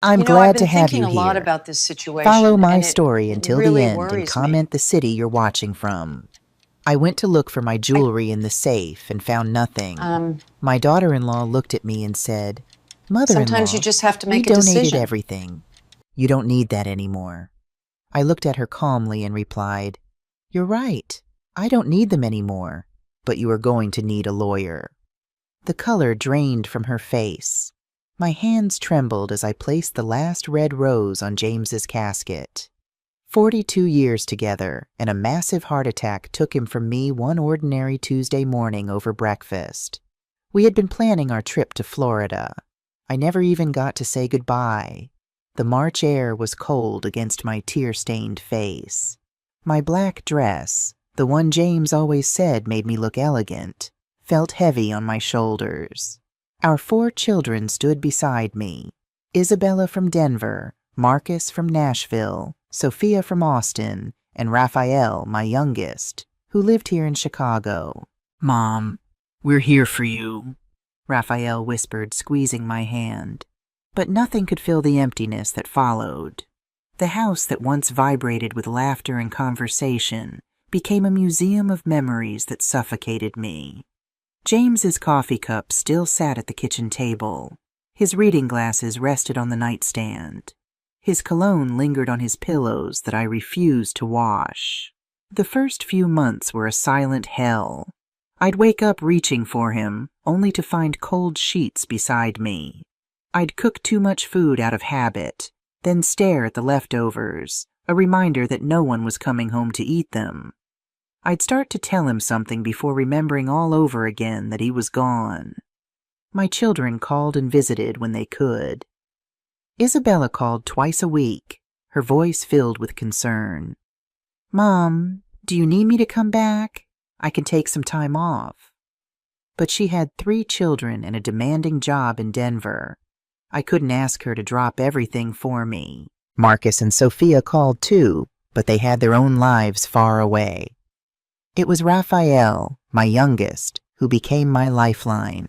I'm I've glad been to have thinking you a lot here. about this Follow situation, my and it story until the really end and worries me. comment the city you're watching from. I went to look for my I, jewelry in the safe and found nothing. um, My daughter-in-law looked at me and said, Sometimes you "Mother-in-law, just have to we make a donated decision. everything. You don't need that anymore." I looked at her calmly and replied, "You're right. I don't need them anymore, but you are going to need a lawyer." The color drained from her face. My hands trembled as I placed the last red rose on James's casket. 42 years together, and a massive heart attack took him from me one ordinary Tuesday morning over breakfast. We had been planning our trip to Florida. I never even got to say goodbye. The March air was cold against my tear-stained face. My black dress, the one James always said made me look elegant, felt heavy on my shoulders. Our 4 children stood beside me. Isabella from Denver, Marcus from Nashville, Sophia from Austin, and Raphael, my youngest, who lived here in Chicago. "Mom, we're here for you," Raphael whispered, squeezing my hand. But nothing could fill the emptiness that followed. The house that once vibrated with laughter and conversation became a museum of memories that suffocated me. James's coffee cup still sat at the kitchen table. His reading glasses rested on the nightstand. His cologne lingered on his pillows that I refused to wash. The first few months were a silent hell. I'd wake up reaching for him, only to find cold sheets beside me. I'd cook too much food out of habit, then stare at the leftovers, a reminder that no one was coming home to eat them. I'd start to tell him something before remembering all over again that he was gone. My children called and visited when they could. Isabella called twice a week, her voice filled with concern. "Mom, do you need me to come back? I can take some time off." But she had 3 children and a demanding job in Denver. I couldn't ask her to drop everything for me. Marcus and Sophia called too, but they had their own lives far away. It was Raphael, my youngest, who became my lifeline.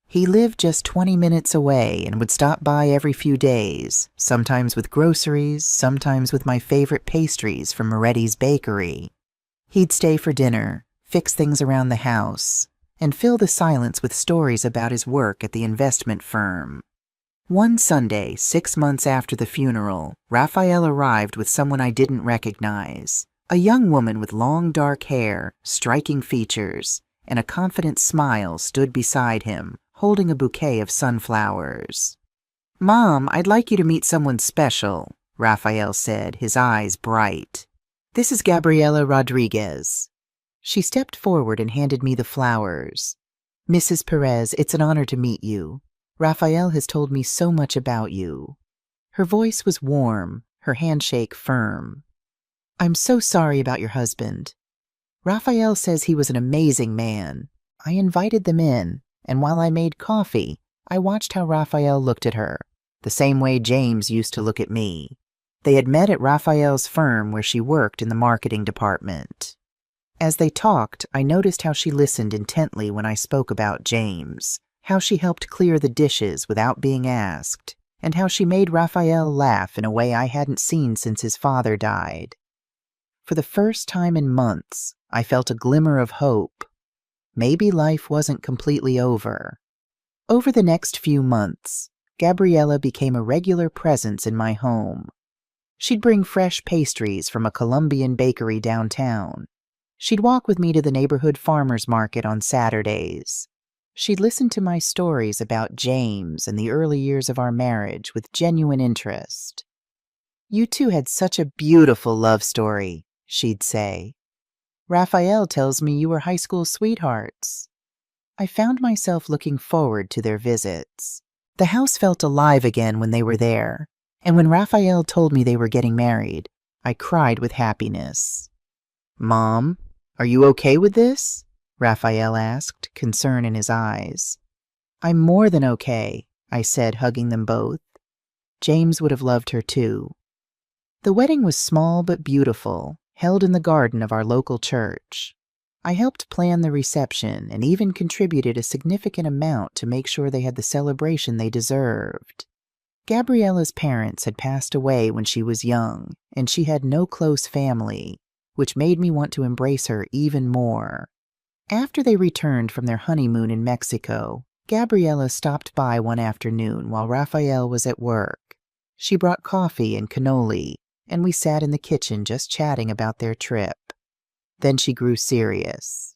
He lived just 20 minutes away and would stop by every few days, sometimes with groceries, sometimes with my favorite pastries from Moretti's bakery. He'd stay for dinner, fix things around the house, and fill the silence with stories about his work at the investment firm. One Sunday, 6 months after the funeral, Raphael arrived with someone I didn't recognize. A young woman with long dark hair, striking features, and a confident smile stood beside him, holding a bouquet of sunflowers. "Mom, I'd like you to meet someone special," Raphael said, his eyes bright. "This is Gabriela Rodriguez." She stepped forward and handed me the flowers. "Mrs. Perez, it's an honor to meet you. Raphael has told me so much about you." Her voice was warm, her handshake firm. "I'm so sorry about your husband. Raphael says he was an amazing man. I invited them in, and while I made coffee, I watched how Raphael looked at her, the same way James used to look at me. They had met at Raphael's firm where she worked in the marketing department. As they talked, I noticed how she listened intently when I spoke about James, how she helped clear the dishes without being asked, and how she made Raphael laugh in a way I hadn't seen since his father died. For the first time in months, I felt a glimmer of hope. Maybe life wasn't completely over. Over the next few months, Gabriela became a regular presence in my home. She'd bring fresh pastries from a Colombian bakery downtown. She'd walk with me to the neighborhood farmers market on Saturdays. She'd listen to my stories about James and the early years of our marriage with genuine interest. "You two had such a beautiful love story," she'd say. "Raphael tells me you were high school sweethearts." I found myself looking forward to their visits. The house felt alive again when they were there, and when Raphael told me they were getting married, I cried with happiness. "Mom, are you okay with this?" Raphael asked, concern in his eyes. "I'm more than okay," I said, hugging them both. James would have loved her too. The wedding was small but beautiful, held in the garden of our local church. I helped plan the reception and even contributed a significant amount to make sure they had the celebration they deserved. Gabriella's parents had passed away when she was young, and she had no close family, which made me want to embrace her even more. After they returned from their honeymoon in Mexico, Gabriella stopped by one afternoon while Raphael was at work. She brought coffee and cannoli, and we sat in the kitchen just chatting about their trip. Then she grew serious.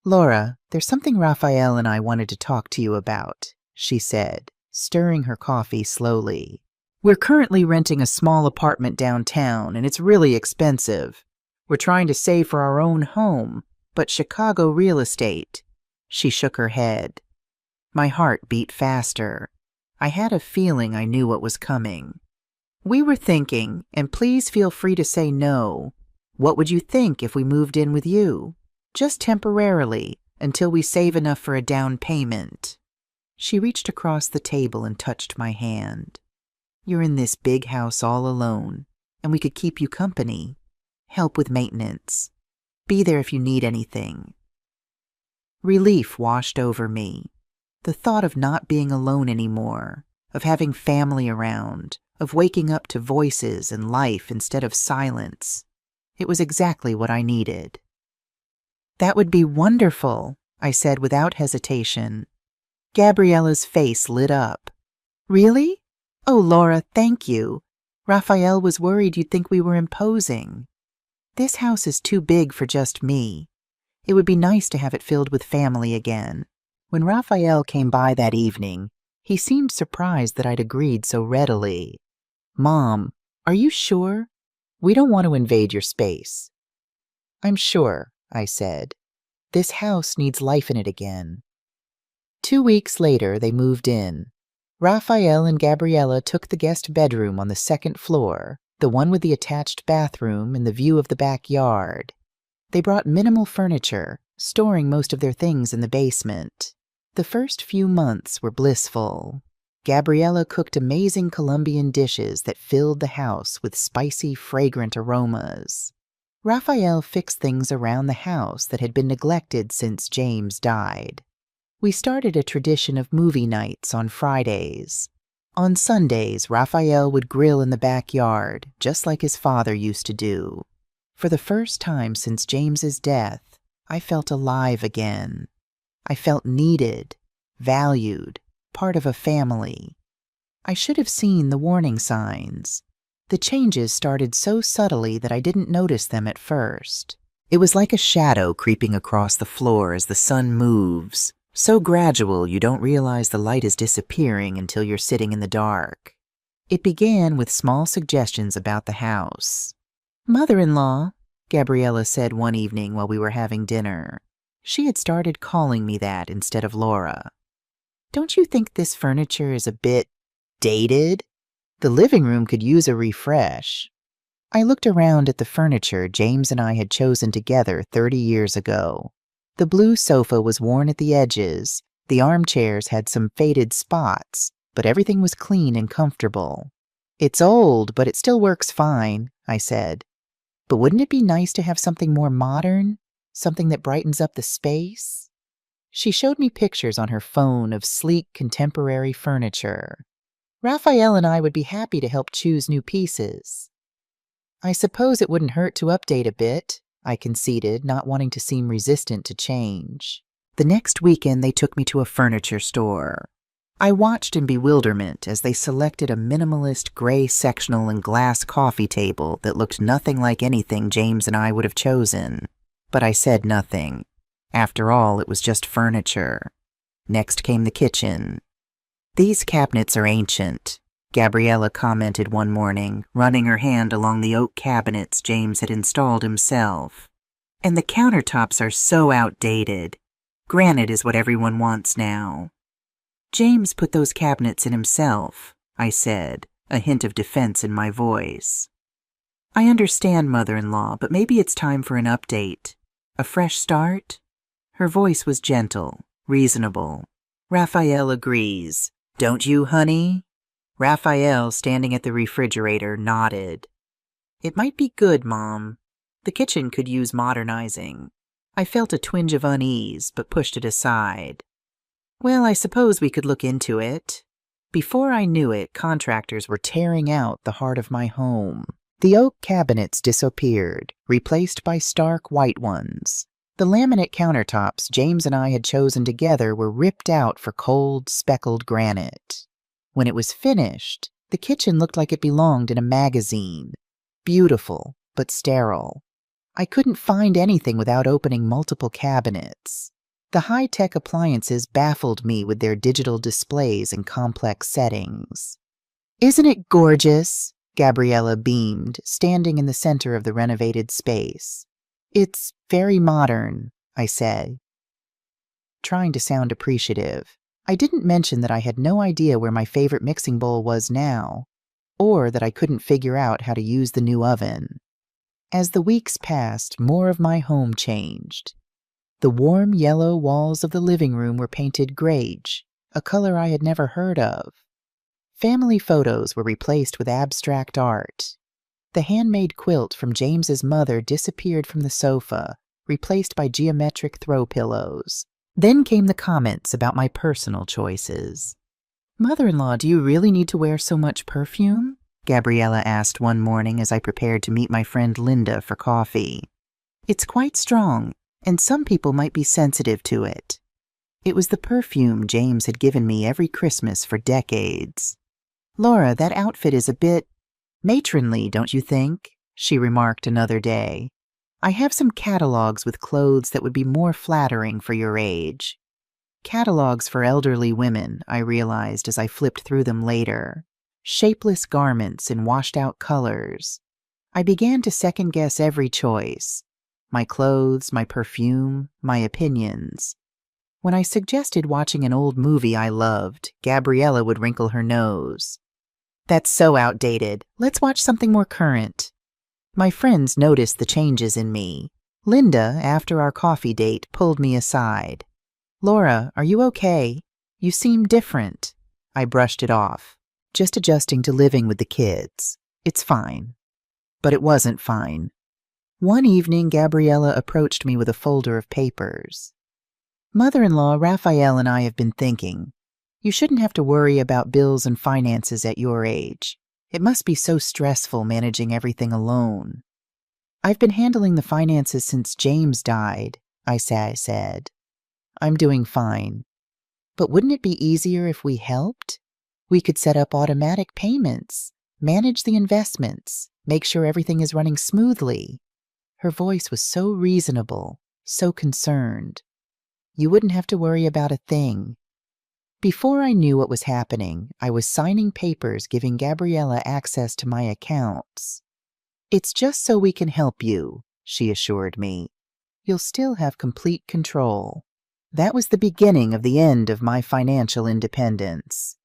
"Laura, there's something Raphael and I wanted to talk to you about," she said, stirring her coffee slowly. "We're currently renting a small apartment downtown, and it's really expensive. We're trying to save for our own home, but Chicago real estate." She shook her head. My heart beat faster. I had a feeling I knew what was coming. "We were thinking, and please feel free to say no, what would you think if we moved in with you? Just temporarily, until we save enough for a down payment." She reached across the table and touched my hand. "You're in this big house all alone, and we could keep you company, help with maintenance, be there if you need anything." Relief washed over me. The thought of not being alone anymore, of having family around, of waking up to voices and life instead of silence. It was exactly what I needed. "That would be wonderful," I said without hesitation. Gabriella's face lit up. "Really? Oh, Laura, thank you. Raphael was worried you'd think we were imposing. This house is too big for just me. It would be nice to have it filled with family again." When Raphael came by that evening, he seemed surprised that I'd agreed so readily. "Mom, are you sure? We don't want to invade your space." "I'm sure," I said. "This house needs life in it again." 2 weeks later, they moved in. Raphael and Gabriella took the guest bedroom on the second floor, the one with the attached bathroom and the view of the backyard. They brought minimal furniture, storing most of their things in the basement. The first few months were blissful. Gabriella cooked amazing Colombian dishes that filled the house with spicy, fragrant aromas. Raphael fixed things around the house that had been neglected since James died. We started a tradition of movie nights on Fridays. On Sundays, Raphael would grill in the backyard, just like his father used to do. For the first time since James's death, I felt alive again. I felt needed, valued, part of a family. I should have seen the warning signs. The changes started so subtly that I didn't notice them at first. It was like a shadow creeping across the floor as the sun moves, so gradual you don't realize the light is disappearing until you're sitting in the dark. It began with small suggestions about the house. "Mother-in-law," Gabriella said one evening while we were having dinner. She had started calling me that instead of Laura. "Don't you think this furniture is a bit dated? The living room could use a refresh." I looked around at the furniture James and I had chosen together 30 years ago. The blue sofa was worn at the edges, the armchairs had some faded spots, but everything was clean and comfortable. "It's old, but it still works fine," I said. "But wouldn't it be nice to have something more modern? Something that brightens up the space?" She showed me pictures on her phone of sleek, contemporary furniture. "Raphael and I would be happy to help choose new pieces." "I suppose it wouldn't hurt to update a bit," I conceded, not wanting to seem resistant to change. The next weekend, they took me to a furniture store. I watched in bewilderment as they selected a minimalist gray sectional and glass coffee table that looked nothing like anything James and I would have chosen. But I said nothing. After all, it was just furniture. Next came the kitchen. "These cabinets are ancient," Gabriella commented one morning, running her hand along the oak cabinets James had installed himself. "And the countertops are so outdated. Granite is what everyone wants now." "James put those cabinets in himself," I said, a hint of defense in my voice. "I understand, mother-in-law, but maybe it's time for an update. A fresh start?" Her voice was gentle, reasonable. "Raphael agrees. Don't you, honey?" Raphael, standing at the refrigerator, nodded. "It might be good, Mom. The kitchen could use modernizing." I felt a twinge of unease, but pushed it aside. "Well, I suppose we could look into it. Before I knew it, contractors were tearing out the heart of my home. The oak cabinets disappeared, replaced by stark white ones. The laminate countertops James and I had chosen together were ripped out for cold, speckled granite. When it was finished, the kitchen looked like it belonged in a magazine. Beautiful, but sterile. I couldn't find anything without opening multiple cabinets. The high-tech appliances baffled me with their digital displays and complex settings. "Isn't it gorgeous?" Gabriella beamed, standing in the center of the renovated space. "It's very modern," I said, trying to sound appreciative. I didn't mention that I had no idea where my favorite mixing bowl was now, or that I couldn't figure out how to use the new oven. As the weeks passed, more of my home changed. The warm yellow walls of the living room were painted grage, a color I had never heard of. Family photos were replaced with abstract art. The handmade quilt from James's mother disappeared from the sofa, replaced by geometric throw pillows. Then came the comments about my personal choices. "Mother-in-law, do you really need to wear so much perfume?" Gabriella asked one morning as I prepared to meet my friend Linda for coffee. "It's quite strong, and some people might be sensitive to it." It was the perfume James had given me every Christmas for decades. "Laura, that outfit is a bit matronly, don't you think?" she remarked another day. "I have some catalogs with clothes that would be more flattering for your age." Catalogs for elderly women, I realized as I flipped through them later. Shapeless garments in washed-out colors. I began to second-guess every choice. My clothes, my perfume, my opinions. When I suggested watching an old movie I loved, Gabriella would wrinkle her nose. "That's so outdated. Let's watch something more current." My friends noticed the changes in me. Linda, after our coffee date, pulled me aside. "Laura, are you okay? You seem different." I brushed it off. "Just adjusting to living with the kids. It's fine." But it wasn't fine. One evening, Gabriella approached me with a folder of papers. "Mother-in-law, Raphael and I have been thinking. You shouldn't have to worry about bills and finances at your age. It must be so stressful managing everything alone." "I've been handling the finances since James died," I said. "I'm doing fine. But wouldn't it be easier if we helped? We could set up automatic payments, manage the investments, make sure everything is running smoothly." Her voice was so reasonable, so concerned. "You wouldn't have to worry about a thing." Before I knew what was happening, I was signing papers giving Gabriella access to my accounts. "It's just so we can help you," she assured me. "You'll still have complete control." That was the beginning of the end of my financial independence.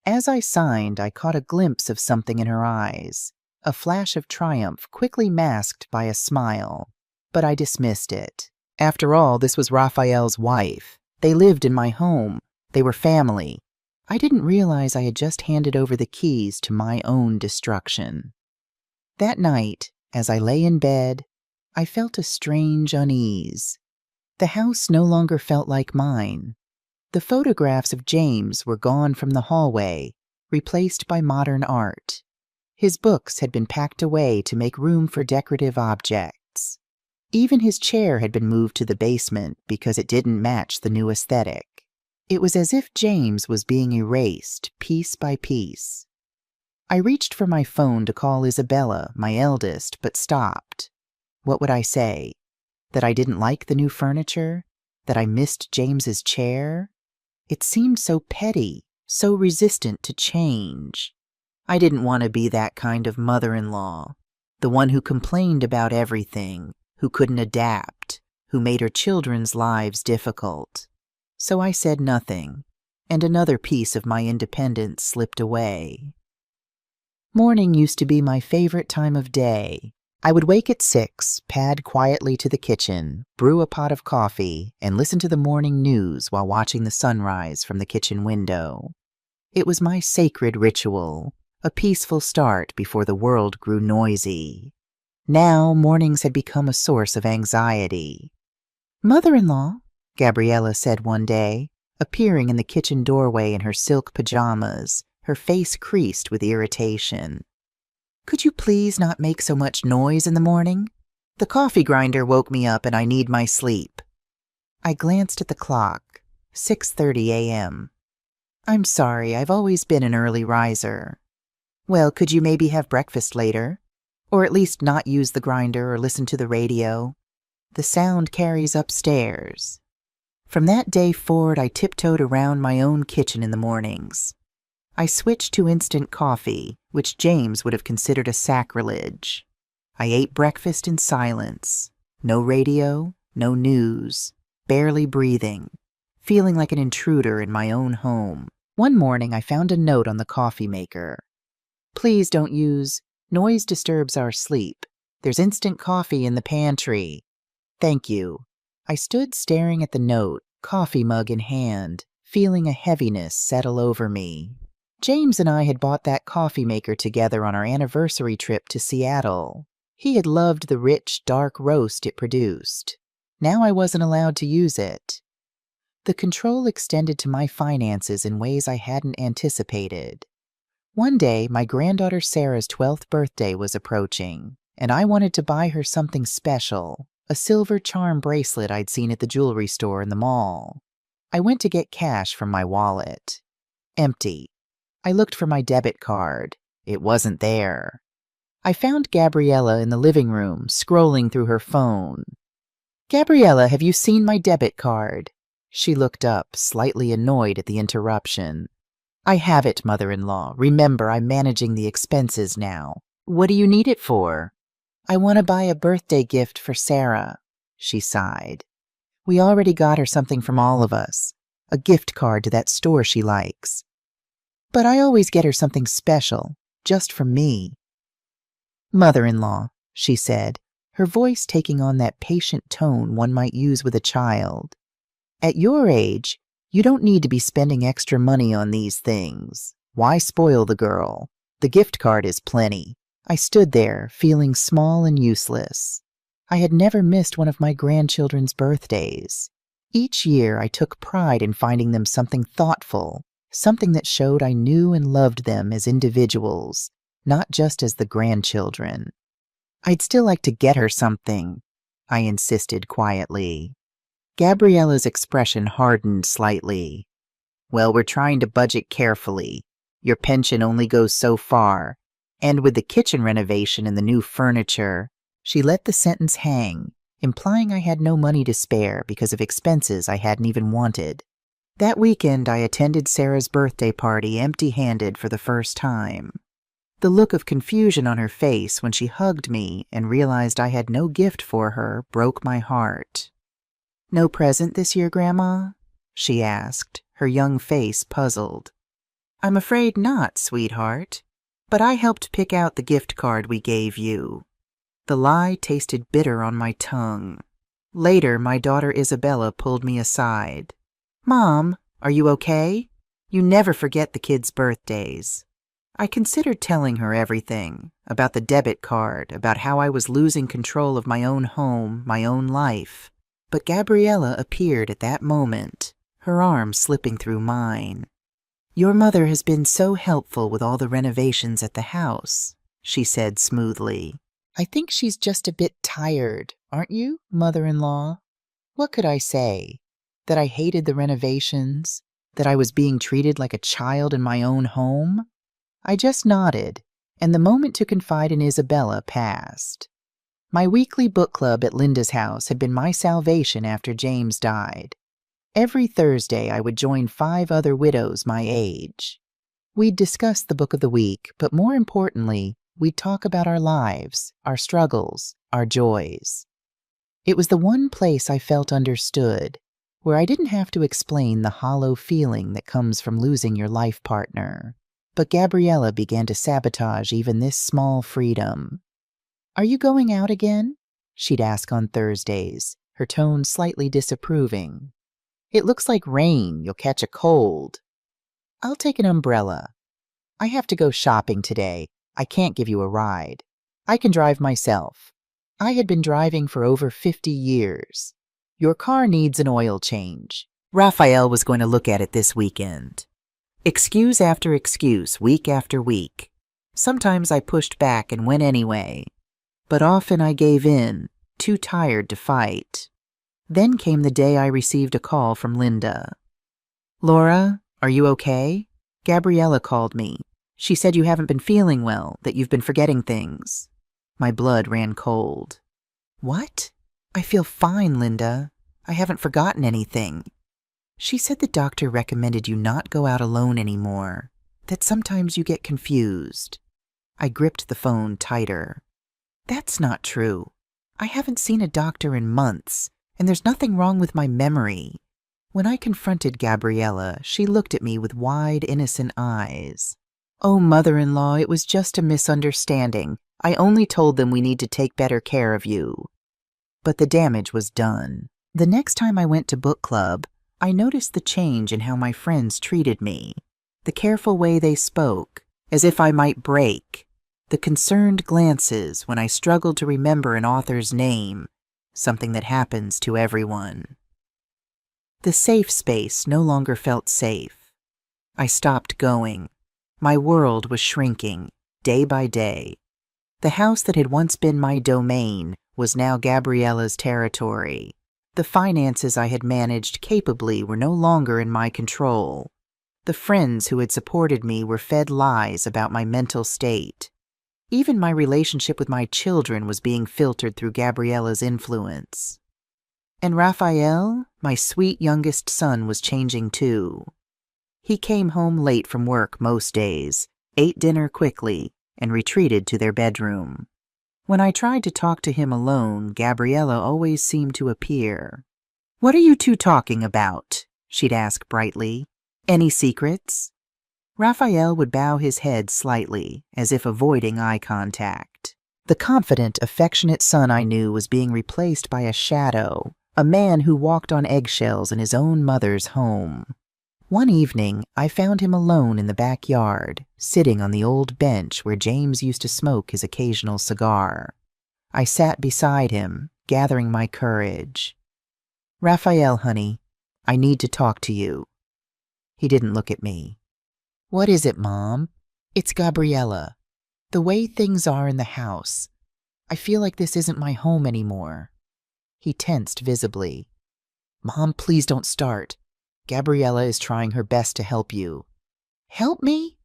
As I signed, I caught a glimpse of something in her eyes, a flash of triumph quickly masked by a smile. But I dismissed it. After all, this was Raphael's wife. They lived in my home. They were family. I didn't realize I had just handed over the keys to my own destruction. That night, as I lay in bed, I felt a strange unease. The house no longer felt like mine. The photographs of James were gone from the hallway, replaced by modern art. His books had been packed away to make room for decorative objects. Even his chair had been moved to the basement because it didn't match the new aesthetic. It was as if James was being erased piece by piece. I reached for my phone to call Isabella, my eldest, but stopped. What would I say? That I didn't like the new furniture? That I missed James's chair? It seemed so petty, so resistant to change. I didn't want to be that kind of mother-in-law, the one who complained about everything, who couldn't adapt, who made her children's lives difficult. So I said nothing, and another piece of my independence slipped away. Morning used to be my favorite time of day. I would wake at 6, pad quietly to the kitchen, brew a pot of coffee, and listen to the morning news while watching the sunrise from the kitchen window. It was my sacred ritual, a peaceful start before the world grew noisy. Now mornings had become a source of anxiety. "Mother-in-law," Gabriella said one day, appearing in the kitchen doorway in her silk pajamas, her face creased with irritation. "Could you please not make so much noise in the morning? The coffee grinder woke me up and I need my sleep." I glanced at the clock. 6:30 a.m. "I'm sorry, I've always been an early riser." "Well, could you maybe have breakfast later? Or at least not use the grinder or listen to the radio? The sound carries upstairs." From that day forward, I tiptoed around my own kitchen in the mornings. I switched to instant coffee, which James would have considered a sacrilege. I ate breakfast in silence. No radio, no news, barely breathing, feeling like an intruder in my own home. One morning, I found a note on the coffee maker. "Please don't use. Noise disturbs our sleep. There's instant coffee in the pantry. Thank you." I stood staring at the note, coffee mug in hand, feeling a heaviness settle over me. James and I had bought that coffee maker together on our anniversary trip to Seattle. He had loved the rich, dark roast it produced. Now I wasn't allowed to use it. The control extended to my finances in ways I hadn't anticipated. One day, my granddaughter Sarah's 12th birthday was approaching, and I wanted to buy her something special, a silver charm bracelet I'd seen at the jewelry store in the mall. I went to get cash from my wallet. Empty. I looked for my debit card. It wasn't there. I found Gabriella in the living room, scrolling through her phone. "Gabriella, have you seen my debit card?" She looked up, slightly annoyed at the interruption. "I have it, mother-in-law. Remember, I'm managing the expenses now. What do you need it for?" "I want to buy a birthday gift for Sarah," she sighed. "We already got her something from all of us, a gift card to that store she likes. But I always get her something special, just for me." "Mother-in-law," she said, her voice taking on that patient tone one might use with a child. "At your age, you don't need to be spending extra money on these things. Why spoil the girl? The gift card is plenty." I stood there, feeling small and useless. I had never missed one of my grandchildren's birthdays. Each year, I took pride in finding them something thoughtful, something that showed I knew and loved them as individuals, not just as the grandchildren. "I'd still like to get her something," I insisted quietly. Gabriella's expression hardened slightly. "Well, we're trying to budget carefully. Your pension only goes so far. And with the kitchen renovation and the new furniture," she let the sentence hang, implying I had no money to spare because of expenses I hadn't even wanted. That weekend, I attended Sarah's birthday party empty-handed for the first time. The look of confusion on her face when she hugged me and realized I had no gift for her broke my heart. "No present this year, Grandma?" she asked, her young face puzzled. "I'm afraid not, sweetheart. But I helped pick out the gift card we gave you." The lie tasted bitter on my tongue. Later, my daughter Isabella pulled me aside. "Mom, are you okay? You never forget the kids' birthdays." I considered telling her everything, about the debit card, about how I was losing control of my own home, my own life. But Gabriella appeared at that moment, her arm slipping through mine. "Your mother has been so helpful with all the renovations at the house," she said smoothly. "I think she's just a bit tired, aren't you, mother-in-law?" What could I say? That I hated the renovations? That I was being treated like a child in my own home? I just nodded, and the moment to confide in Isabella passed. My weekly book club at Linda's house had been my salvation after James died. Every Thursday, I would join 5 other widows my age. We'd discuss the book of the week, but more importantly, we'd talk about our lives, our struggles, our joys. It was the one place I felt understood, where I didn't have to explain the hollow feeling that comes from losing your life partner. But Gabriella began to sabotage even this small freedom. "Are you going out again?" she'd ask on Thursdays, her tone slightly disapproving. "It looks like rain. You'll catch a cold." "I'll take an umbrella." "I have to go shopping today. I can't give you a ride. I can drive myself." I had been driving for over 50 years. "Your car needs an oil change. Raphael was going to look at it this weekend." Excuse after excuse, week after week. Sometimes I pushed back and went anyway, but often I gave in, too tired to fight. Then came the day I received a call from Linda. "Laura, are you okay?" Gabriella called me. She said you haven't been feeling well, that you've been forgetting things. My blood ran cold. What? I feel fine, Linda. I haven't forgotten anything. She said the doctor recommended you not go out alone anymore, that sometimes you get confused. I gripped the phone tighter. That's not true. I haven't seen a doctor in months, and there's nothing wrong with my memory. When I confronted Gabriella, she looked at me with wide, innocent eyes. Oh, mother-in-law, it was just a misunderstanding. I only told them we need to take better care of you. But the damage was done. The next time I went to book club, I noticed the change in how my friends treated me. The careful way they spoke, as if I might break. The concerned glances when I struggled to remember an author's name, something that happens to everyone. The safe space no longer felt safe. I stopped going. My world was shrinking, day by day. The house that had once been my domain was now Gabriella's territory. The finances I had managed capably were no longer in my control. The friends who had supported me were fed lies about my mental state. Even my relationship with my children was being filtered through Gabriella's influence. And Raphael, my sweet youngest son, was changing too. He came home late from work most days, ate dinner quickly, and retreated to their bedroom. When I tried to talk to him alone, Gabriella always seemed to appear. "What are you two talking about?" she'd ask brightly. "Any secrets?" Raphael would bow his head slightly, as if avoiding eye contact. The confident, affectionate son I knew was being replaced by a shadow, a man who walked on eggshells in his own mother's home. One evening, I found him alone in the backyard, sitting on the old bench where James used to smoke his occasional cigar. I sat beside him, gathering my courage. "Raphael, honey, I need to talk to you." He didn't look at me. "What is it, Mom?" "It's Gabriella. The way things are in the house. I feel like this isn't my home anymore." He tensed visibly. "Mom, please don't start. Gabriella is trying her best to help you." "Help me?"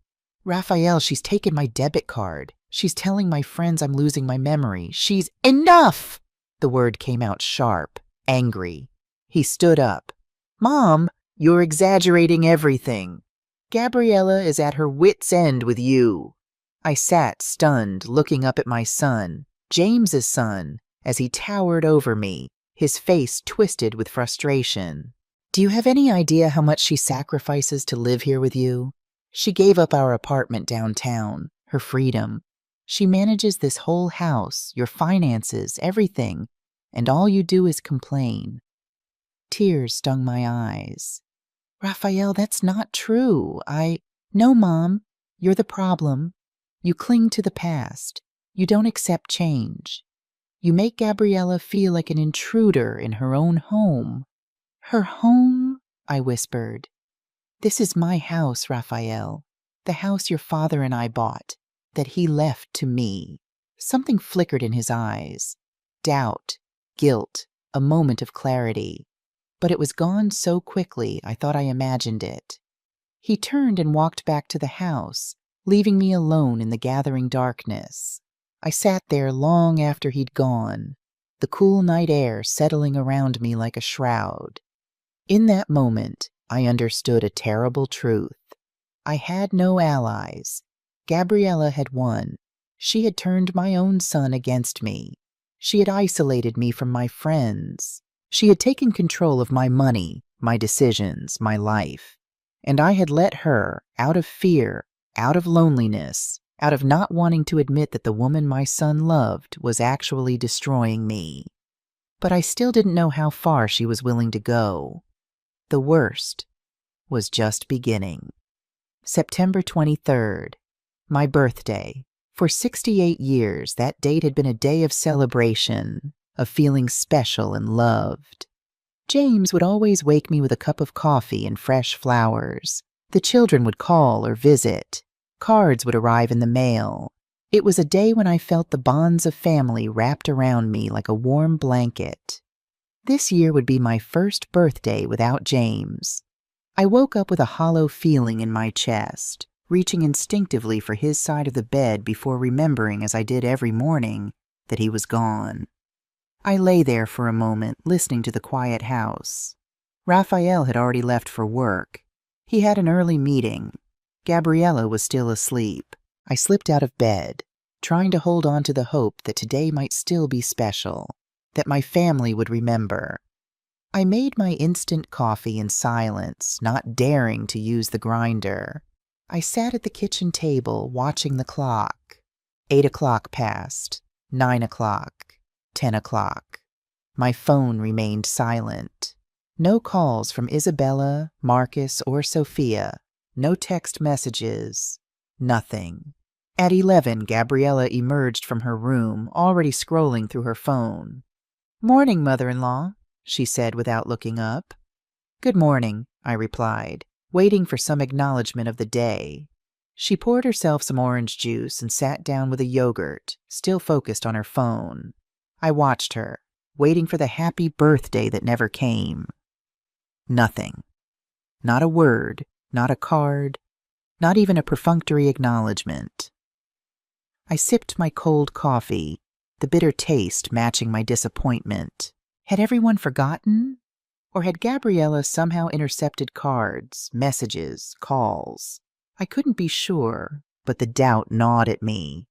"Raphael, she's taken my debit card. She's telling my friends I'm losing my memory. She's—" "Enough!" The word came out sharp, angry. He stood up. "Mom, you're exaggerating everything. Gabriella is at her wit's end with you." I sat stunned, looking up at my son, James's son, as he towered over me, his face twisted with frustration. "Do you have any idea how much she sacrifices to live here with you? She gave up our apartment downtown, her freedom. She manages this whole house, your finances, everything, and all you do is complain." Tears stung my eyes. "Raphael, that's not true. No, Mom, you're the problem. You cling to the past. You don't accept change. You make Gabriella feel like an intruder in her own home." "Her home?" I whispered. "This is my house, Raphael. The house your father and I bought, that he left to me." Something flickered in his eyes. Doubt, guilt, a moment of clarity. But it was gone so quickly I thought I imagined it. He turned and walked back to the house, leaving me alone in the gathering darkness. I sat there long after he'd gone, the cool night air settling around me like a shroud. In that moment, I understood a terrible truth. I had no allies. Gabriella had won. She had turned my own son against me. She had isolated me from my friends. She had taken control of my money, my decisions, my life. And I had let her, out of fear, out of loneliness, out of not wanting to admit that the woman my son loved was actually destroying me. But I still didn't know how far she was willing to go. The worst was just beginning. September 23rd, my birthday. For 68 years, that date had been a day of celebration, of feeling special and loved. James would always wake me with a cup of coffee and fresh flowers. The children would call or visit. Cards would arrive in the mail. It was a day when I felt the bonds of family wrapped around me like a warm blanket. This year would be my first birthday without James. I woke up with a hollow feeling in my chest, reaching instinctively for his side of the bed before remembering, as I did every morning, that he was gone. I lay there for a moment, listening to the quiet house. Raphael had already left for work. He had an early meeting. Gabriella was still asleep. I slipped out of bed, trying to hold on to the hope that today might still be special, that my family would remember. I made my instant coffee in silence, not daring to use the grinder. I sat at the kitchen table, watching the clock. 8 o'clock passed, 9 o'clock, 10 o'clock. My phone remained silent. No calls from Isabella, Marcus, or Sophia. No text messages. Nothing. At 11, Gabriella emerged from her room, already scrolling through her phone. "Morning, mother-in-law," she said without looking up. "Good morning," I replied, waiting for some acknowledgement of the day. She poured herself some orange juice and sat down with a yogurt, still focused on her phone. I watched her, waiting for the happy birthday that never came. Nothing. Not a word, not a card, not even a perfunctory acknowledgement. I sipped my cold coffee, the bitter taste matching my disappointment. Had everyone forgotten? Or had Gabriella somehow intercepted cards, messages, calls? I couldn't be sure, but the doubt gnawed at me.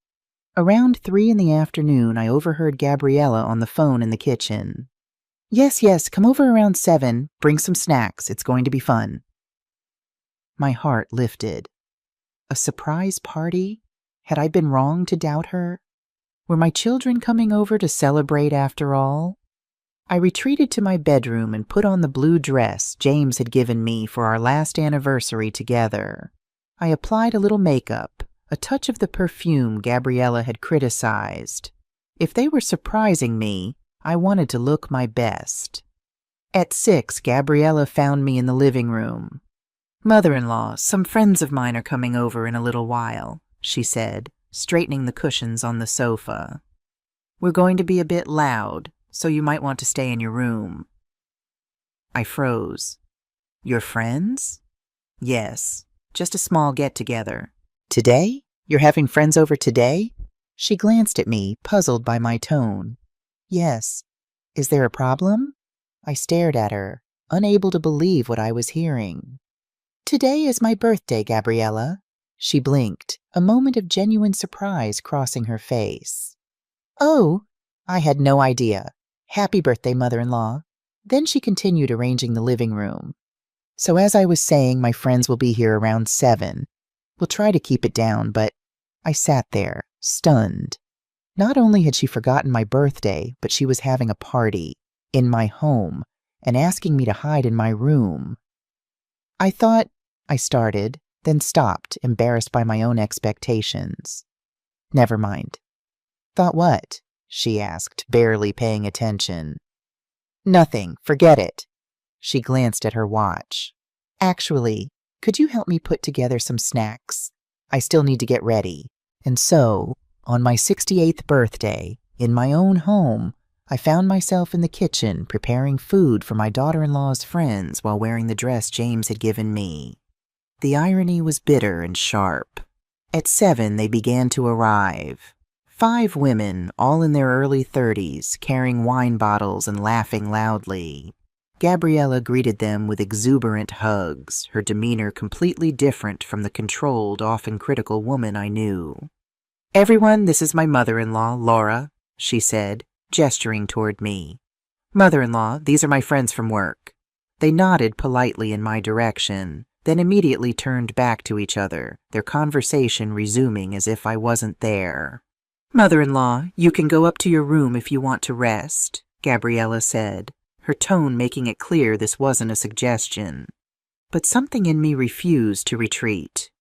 Around 3 in the afternoon, I overheard Gabriella on the phone in the kitchen. Yes, come over around 7. Bring some snacks. It's going to be fun." My heart lifted. A surprise party? Had I been wrong to doubt her? Were my children coming over to celebrate after all? I retreated to my bedroom and put on the blue dress James had given me for our last anniversary together. I applied a little makeup, a touch of the perfume Gabriella had criticized. If they were surprising me, I wanted to look my best. At 6, Gabriella found me in the living room. "Mother-in-law, some friends of mine are coming over in a little while," she said, straightening the cushions on the sofa. "We're going to be a bit loud, so you might want to stay in your room." I froze. "Your friends?" "Yes, just a small get-together." "Today? You're having friends over today?" She glanced at me, puzzled by my tone. "Yes. Is there a problem?" I stared at her, unable to believe what I was hearing. "Today is my birthday, Gabriella." She blinked, a moment of genuine surprise crossing her face. "Oh, I had no idea. Happy birthday, mother-in-law." Then she continued arranging the living room. "So as I was saying, my friends will be here around 7. We'll try to keep it down, but..." I sat there, stunned. Not only had she forgotten my birthday, but she was having a party, in my home, and asking me to hide in my room. "I thought," I started, then stopped, embarrassed by my own expectations. "Never mind." "Thought what?" she asked, barely paying attention. "Nothing, forget it." She glanced at her watch. "Actually, could you help me put together some snacks? I still need to get ready." And so, on my 68th birthday, in my own home, I found myself in the kitchen preparing food for my daughter-in-law's friends while wearing the dress James had given me. The irony was bitter and sharp. At 7, they began to arrive. 5 women, all in their early 30s, carrying wine bottles and laughing loudly. Gabriella greeted them with exuberant hugs, her demeanor completely different from the controlled, often critical woman I knew. "Everyone, this is my mother-in-law, Laura," she said, gesturing toward me. "Mother-in-law, these are my friends from work." They nodded politely in my direction, then immediately turned back to each other, their conversation resuming as if I wasn't there. "Mother-in-law, you can go up to your room if you want to rest," Gabriella said, her tone making it clear this wasn't a suggestion. But something in me refused to retreat.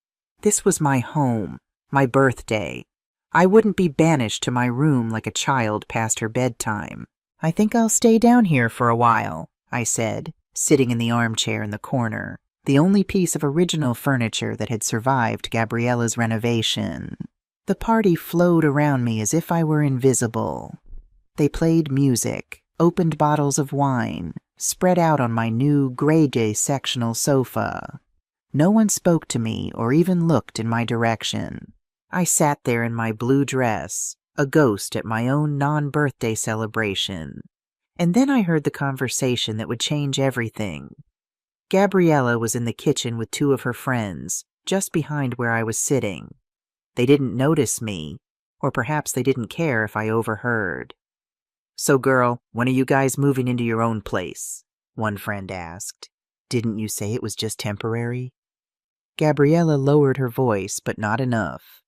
This was my home, my birthday. I wouldn't be banished to my room like a child past her bedtime. "I think I'll stay down here for a while," I said, sitting in the armchair in the corner. the only piece of original furniture that had survived Gabriella's renovation. The party flowed around me as if I were invisible. They played music, opened bottles of wine, spread out on my new grey sectional sofa. No one spoke to me or even looked in my direction. I sat there in my blue dress, a ghost at my own non-birthday celebration. And then I heard the conversation that would change everything. Gabriella was in the kitchen with two of her friends, just behind where I was sitting. They didn't notice me, or perhaps they didn't care if I overheard. "So, girl, when are you guys moving into your own place?" one friend asked. "Didn't you say it was just temporary?" Gabriella lowered her voice, but not enough.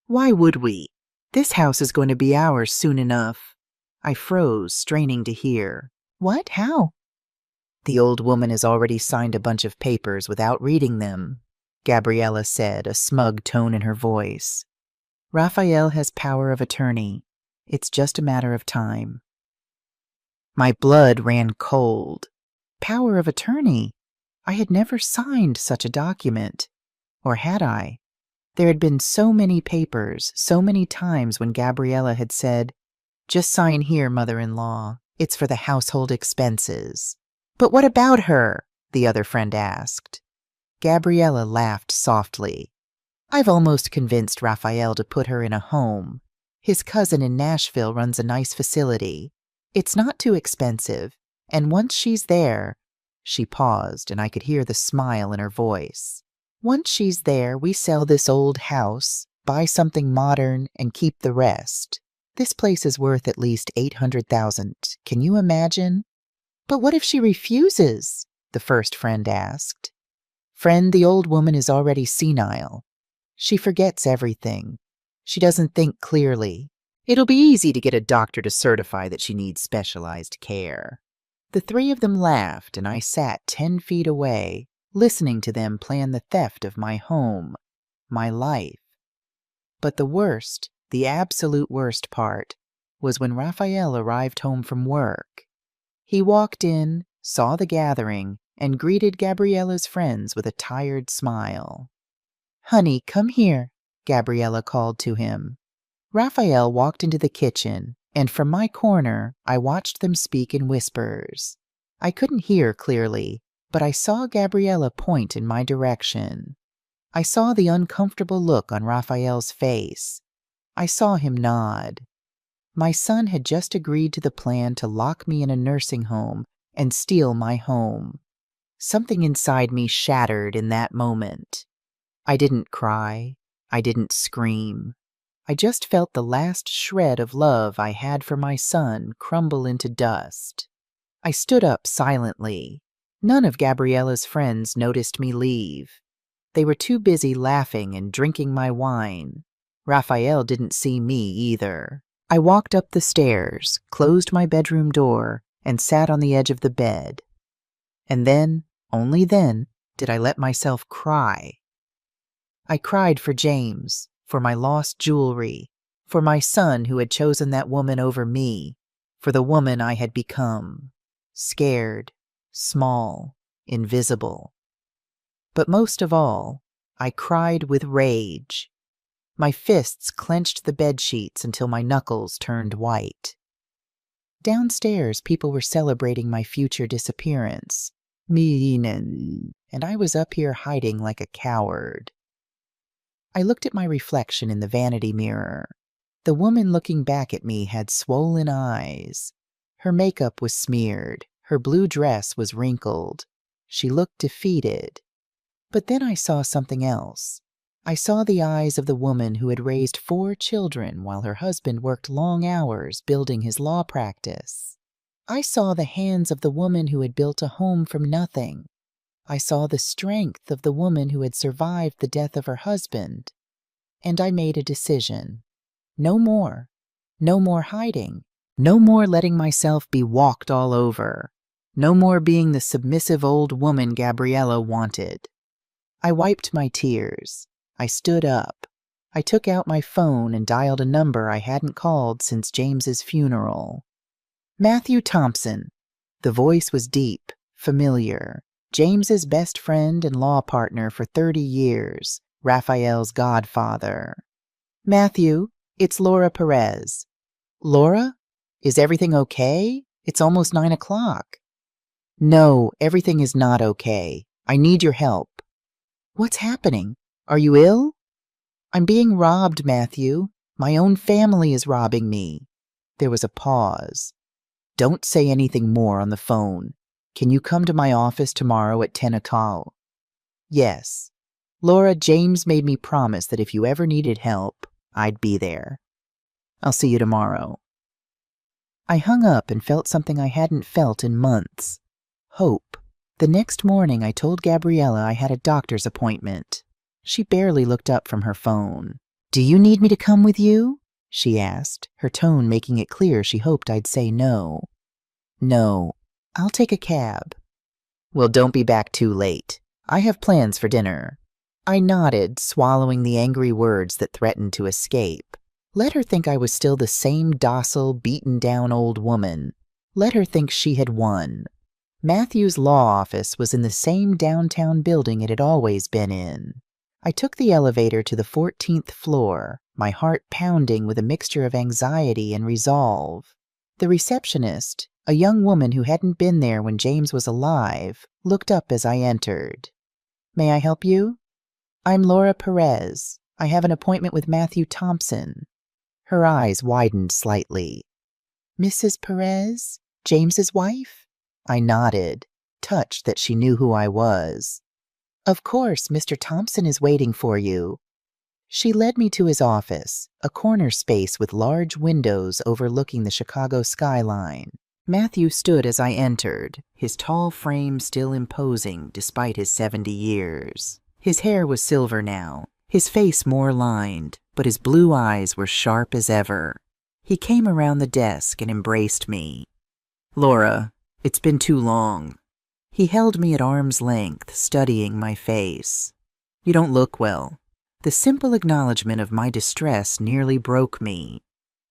"Why would we? This house is going to be ours soon enough." I froze, straining to hear. "What? How?" "The old woman has already signed a bunch of papers without reading them," Gabriella said, a smug tone in her voice. "Raphael has power of attorney. It's just a matter of time." My blood ran cold. Power of attorney? I had never signed such a document. Or had I? There had been so many papers, so many times when Gabriella had said, "Just sign here, mother-in-law. It's for the household expenses." "But what about her?" the other friend asked. Gabriella laughed softly. "I've almost convinced Raphael to put her in a home. His cousin in Nashville runs a nice facility. It's not too expensive, and once she's there—" She paused, and I could hear the smile in her voice. "Once she's there, we sell this old house, buy something modern, and keep the rest. This place is worth at least $800,000. Can you imagine?" "But what if she refuses?" the first friend asked. "Friend, the old woman is already senile. She forgets everything. She doesn't think clearly. It'll be easy to get a doctor to certify that she needs specialized care." The three of them laughed, and I sat 10 feet away, listening to them plan the theft of my home, my life. But the worst, the absolute worst part, was when Raphael arrived home from work. He walked in, saw the gathering, and greeted Gabriella's friends with a tired smile. "Honey, come here," Gabriella called to him. Raphael walked into the kitchen, and from my corner, I watched them speak in whispers. I couldn't hear clearly, but I saw Gabriella point in my direction. I saw the uncomfortable look on Raphael's face. I saw him nod. My son had just agreed to the plan to lock me in a nursing home and steal my home. Something inside me shattered in that moment. I didn't cry. I didn't scream. I just felt the last shred of love I had for my son crumble into dust. I stood up silently. None of Gabriella's friends noticed me leave. They were too busy laughing and drinking my wine. Raphael didn't see me either. I walked up the stairs, closed my bedroom door, and sat on the edge of the bed. And then, only then, did I let myself cry. I cried for James, for my lost jewelry, for my son who had chosen that woman over me, for the woman I had become. Scared, small, invisible. But most of all, I cried with rage. My fists clenched the bedsheets until my knuckles turned white. Downstairs, people were celebrating my future disappearance. And I was up here hiding like a coward. I looked at my reflection in the vanity mirror. The woman looking back at me had swollen eyes. Her makeup was smeared. Her blue dress was wrinkled. She looked defeated. But then I saw something else. I saw the eyes of the woman who had raised 4 children while her husband worked long hours building his law practice. I saw the hands of the woman who had built a home from nothing. I saw the strength of the woman who had survived the death of her husband. And I made a decision. No more. No more hiding. No more letting myself be walked all over. No more being the submissive old woman Gabriella wanted. I wiped my tears. I stood up. I took out my phone and dialed a number I hadn't called since James's funeral. Matthew Thompson. The voice was deep, familiar. James's best friend and law partner for 30 years, Raphael's godfather. Matthew, it's Laura Perez. Laura? Is everything okay? It's almost 9 o'clock. No, everything is not okay. I need your help. What's happening? Are you ill? I'm being robbed, Matthew. My own family is robbing me. There was a pause. Don't say anything more on the phone. Can you come to my office tomorrow at 10 o'clock? Yes. Laura, James made me promise that if you ever needed help, I'd be there. I'll see you tomorrow. I hung up and felt something I hadn't felt in months. Hope. The next morning I told Gabriella I had a doctor's appointment. She barely looked up from her phone. Do you need me to come with you? She asked, her tone making it clear she hoped I'd say no. No, I'll take a cab. Well, don't be back too late. I have plans for dinner. I nodded, swallowing the angry words that threatened to escape. Let her think I was still the same docile, beaten-down old woman. Let her think she had won. Matthew's law office was in the same downtown building it had always been in. I took the elevator to the 14th floor, my heart pounding with a mixture of anxiety and resolve. The receptionist, a young woman who hadn't been there when James was alive, looked up as I entered. May I help you? I'm Laura Perez. I have an appointment with Matthew Thompson. Her eyes widened slightly. Mrs. Perez? James's wife? I nodded, touched that she knew who I was. Of course, Mr. Thompson is waiting for you. She led me to his office, a corner space with large windows overlooking the Chicago skyline. Matthew stood as I entered, his tall frame still imposing despite his 70 years. His hair was silver now, his face more lined, but his blue eyes were sharp as ever. He came around the desk and embraced me. Laura, it's been too long. He held me at arm's length, studying my face. You don't look well. The simple acknowledgement of my distress nearly broke me.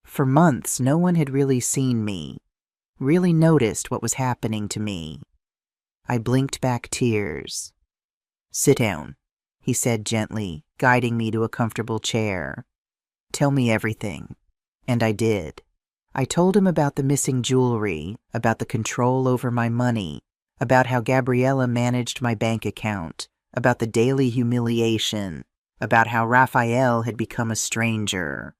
For months, no one had really seen me, really noticed what was happening to me. I blinked back tears. Sit down, he said gently, guiding me to a comfortable chair. Tell me everything. And I did. I told him about the missing jewelry, about the control over my money, about how Gabriella managed my bank account, about the daily humiliation, about how Raphael had become a stranger.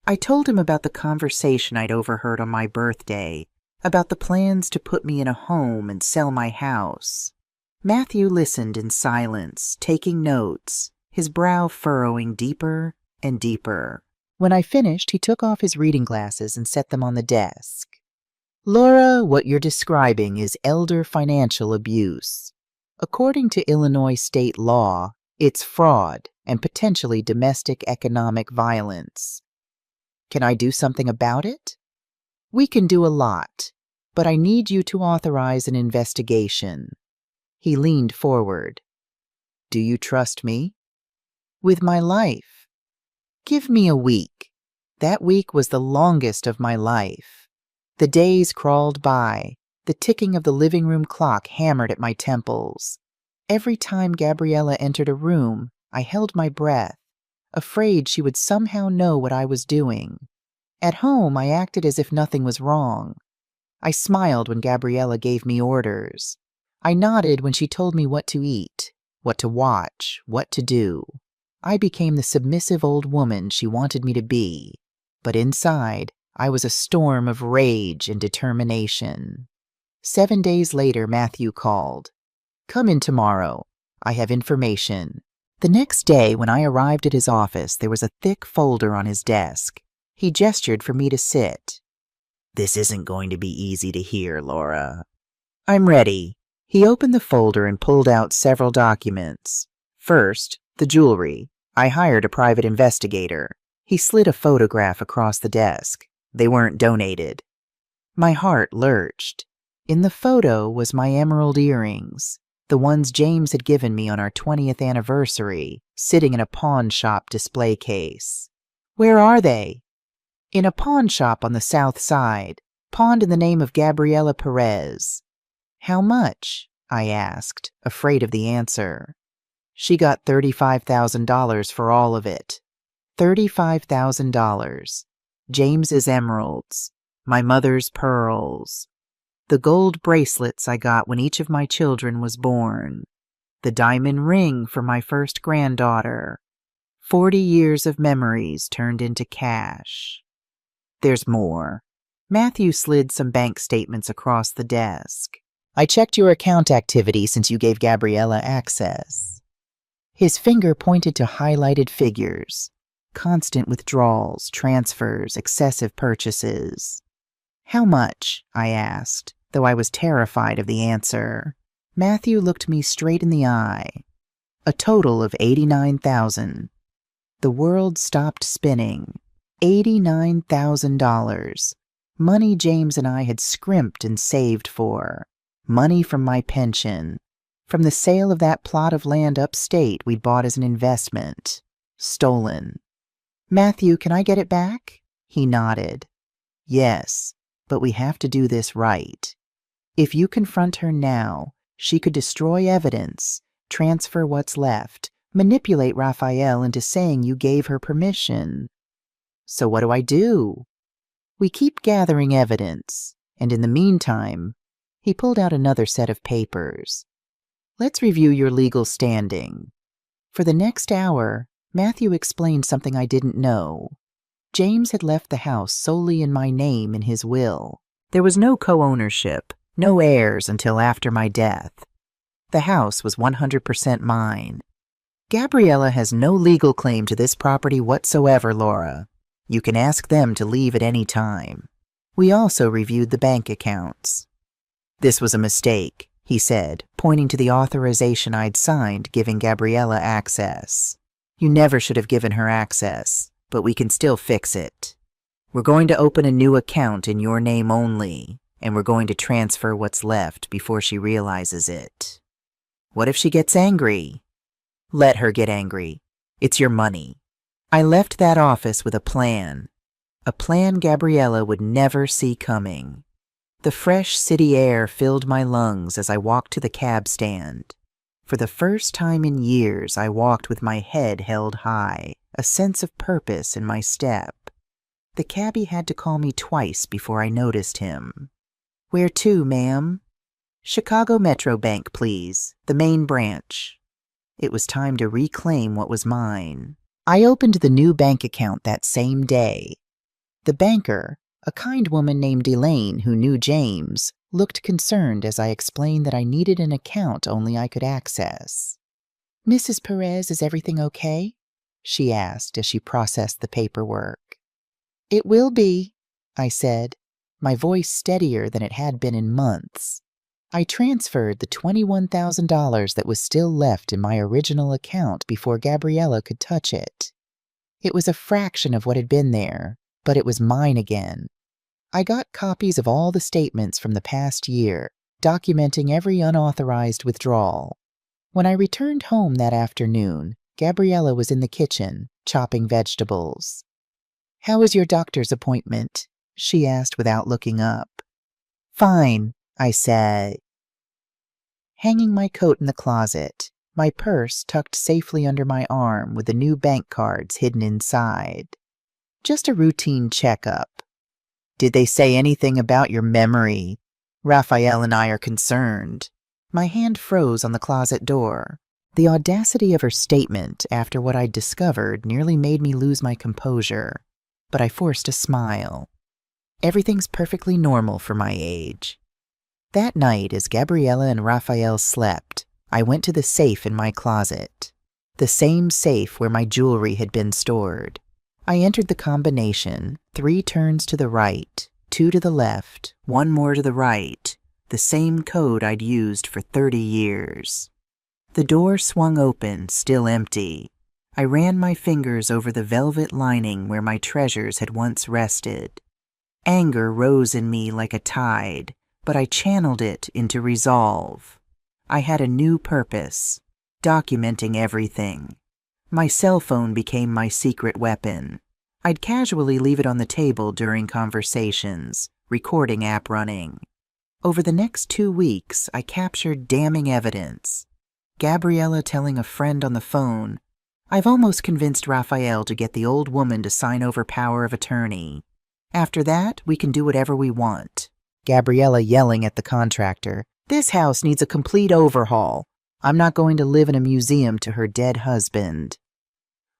I told him about the conversation I'd overheard on my birthday, about the plans to put me in a home and sell my house. Matthew listened in silence, taking notes, his brow furrowing deeper and deeper. When I finished, he took off his reading glasses and set them on the desk. Laura, what you're describing is elder financial abuse. According to Illinois state law, it's fraud and potentially domestic economic violence. Can I do something about it? We can do a lot, but I need you to authorize an investigation. He leaned forward. Do you trust me? With my life. Give me a week. That week was the longest of my life. The days crawled by. The ticking of the living room clock hammered at my temples. Every time Gabriella entered a room, I held my breath, afraid she would somehow know what I was doing. At home, I acted as if nothing was wrong. I smiled when Gabriella gave me orders. I nodded when she told me what to eat, what to watch, what to do. I became the submissive old woman she wanted me to be, but inside, I was a storm of rage and determination. 7 days later, Matthew called. Come in tomorrow. I have information. The next day, when I arrived at his office, there was a thick folder on his desk. He gestured for me to sit. This isn't going to be easy to hear, Laura. I'm ready. He opened the folder and pulled out several documents. First, the jewelry. I hired a private investigator. He slid a photograph across the desk. They weren't donated. My heart lurched. In the photo was my emerald earrings, the ones James had given me on our 20th anniversary, sitting in a pawn shop display case. Where are they? In a pawn shop on the south side, pawned in the name of Gabriella Perez. How much? I asked, afraid of the answer. She got $35,000 for all of it. $35,000. James's emeralds. My mother's pearls. The gold bracelets I got when each of my children was born. The diamond ring for my first granddaughter. 40 years of memories turned into cash. There's more. Matthew slid some bank statements across the desk. I checked your account activity since you gave Gabriella access. His finger pointed to highlighted figures. Constant withdrawals, transfers, excessive purchases. How much? I asked, though I was terrified of the answer. Matthew looked me straight in the eye. A total of $89,000. The world stopped spinning. $89,000. Money James and I had scrimped and saved for. Money from my pension. From the sale of that plot of land upstate we'd bought as an investment. Stolen. Matthew, can I get it back? He nodded. Yes, but we have to do this right. If you confront her now, she could destroy evidence, transfer what's left, manipulate Raphael into saying you gave her permission. So what do I do? We keep gathering evidence, and in the meantime, he pulled out another set of papers. Let's review your legal standing. For the next hour, Matthew explained something I didn't know. James had left the house solely in my name in his will. There was no co-ownership, no heirs until after my death. The house was 100% mine. Gabriella has no legal claim to this property whatsoever, Laura. You can ask them to leave at any time. We also reviewed the bank accounts. This was a mistake, he said, pointing to the authorization I'd signed giving Gabriella access. You never should have given her access, but we can still fix it. We're going to open a new account in your name only, and we're going to transfer what's left before she realizes it. What if she gets angry? Let her get angry. It's your money. I left that office with a plan Gabriella would never see coming. The fresh city air filled my lungs as I walked to the cab stand. For the first time in years, I walked with my head held high, a sense of purpose in my step. The cabbie had to call me twice before I noticed him. Where to, ma'am? Chicago Metro Bank, please, the main branch. It was time to reclaim what was mine. I opened the new bank account that same day. The banker, a kind woman named Elaine who knew James, looked concerned as I explained that I needed an account only I could access. Mrs. Perez, is everything okay? She asked as she processed the paperwork. It will be, I said, my voice steadier than it had been in months. I transferred the $21,000 that was still left in my original account before Gabriella could touch it. It was a fraction of what had been there, but it was mine again. I got copies of all the statements from the past year, documenting every unauthorized withdrawal. When I returned home that afternoon, Gabriella was in the kitchen, chopping vegetables. How was your doctor's appointment? She asked without looking up. Fine, I said. Hanging my coat in the closet, my purse tucked safely under my arm with the new bank cards hidden inside. Just a routine checkup. Did they say anything about your memory? Raphael and I are concerned. My hand froze on the closet door. The audacity of her statement after what I'd discovered nearly made me lose my composure, but I forced a smile. Everything's perfectly normal for my age. That night, as Gabriella and Raphael slept, I went to the safe in my closet, the same safe where my jewelry had been stored. I entered the combination, 3 turns to the right, 2 to the left, 1 more to the right, the same code I'd used for 30 years. The door swung open, still empty. I ran my fingers over the velvet lining where my treasures had once rested. Anger rose in me like a tide, but I channeled it into resolve. I had a new purpose, documenting everything. My cell phone became my secret weapon. I'd casually leave it on the table during conversations, recording app running. Over the next 2 weeks, I captured damning evidence. Gabriella telling a friend on the phone, "I've almost convinced Raphael to get the old woman to sign over power of attorney. After that, we can do whatever we want." Gabriella yelling at the contractor, "This house needs a complete overhaul. I'm not going to live in a museum to her dead husband."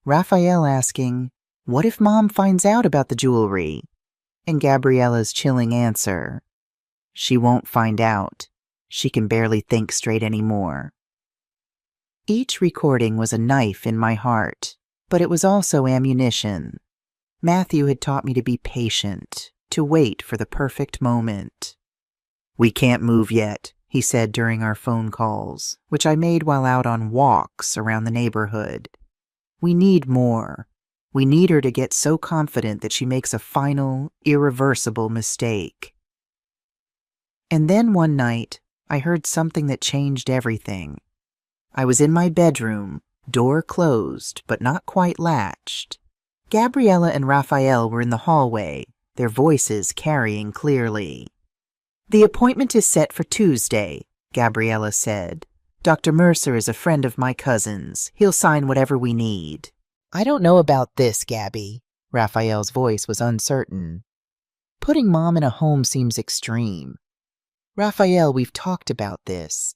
Raphael asking, "What if Mom finds out about the jewelry?" And Gabriella's chilling answer, "She won't find out. She can barely think straight anymore." Each recording was a knife in my heart, but it was also ammunition. Matthew had taught me to be patient, to wait for the perfect moment. "We can't move yet," he said during our phone calls, which I made while out on walks around the neighborhood. "We need more. We need her to get so confident that she makes a final, irreversible mistake." And then one night, I heard something that changed everything. I was in my bedroom, door closed, but not quite latched. Gabriella and Raphael were in the hallway, their voices carrying clearly. "The appointment is set for Tuesday," Gabriella said. "Dr. Mercer is a friend of my cousin's. He'll sign whatever we need." "I don't know about this, Gabby." Raphael's voice was uncertain. "Putting Mom in a home seems extreme. Raphael, we've talked about this.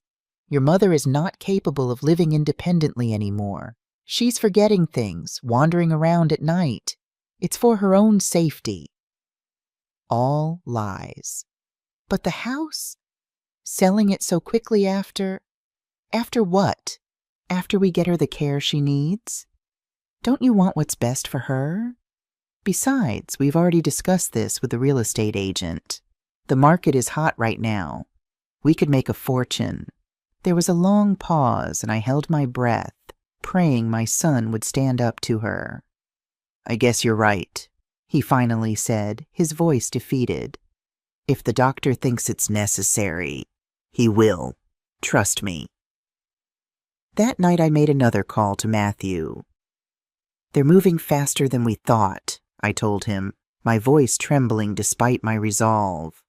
Your mother is not capable of living independently anymore. She's forgetting things, wandering around at night. It's for her own safety." All lies. But the house? Selling it so quickly after? After what? After we get her the care she needs? Don't you want what's best for her? Besides, we've already discussed this with the real estate agent. The market is hot right now. We could make a fortune. There was a long pause, and I held my breath, praying my son would stand up to her. "I guess you're right," he finally said, his voice defeated. "If the doctor thinks it's necessary, he will. Trust me." That night I made another call to Matthew. "They're moving faster than we thought," I told him, my voice trembling despite my resolve.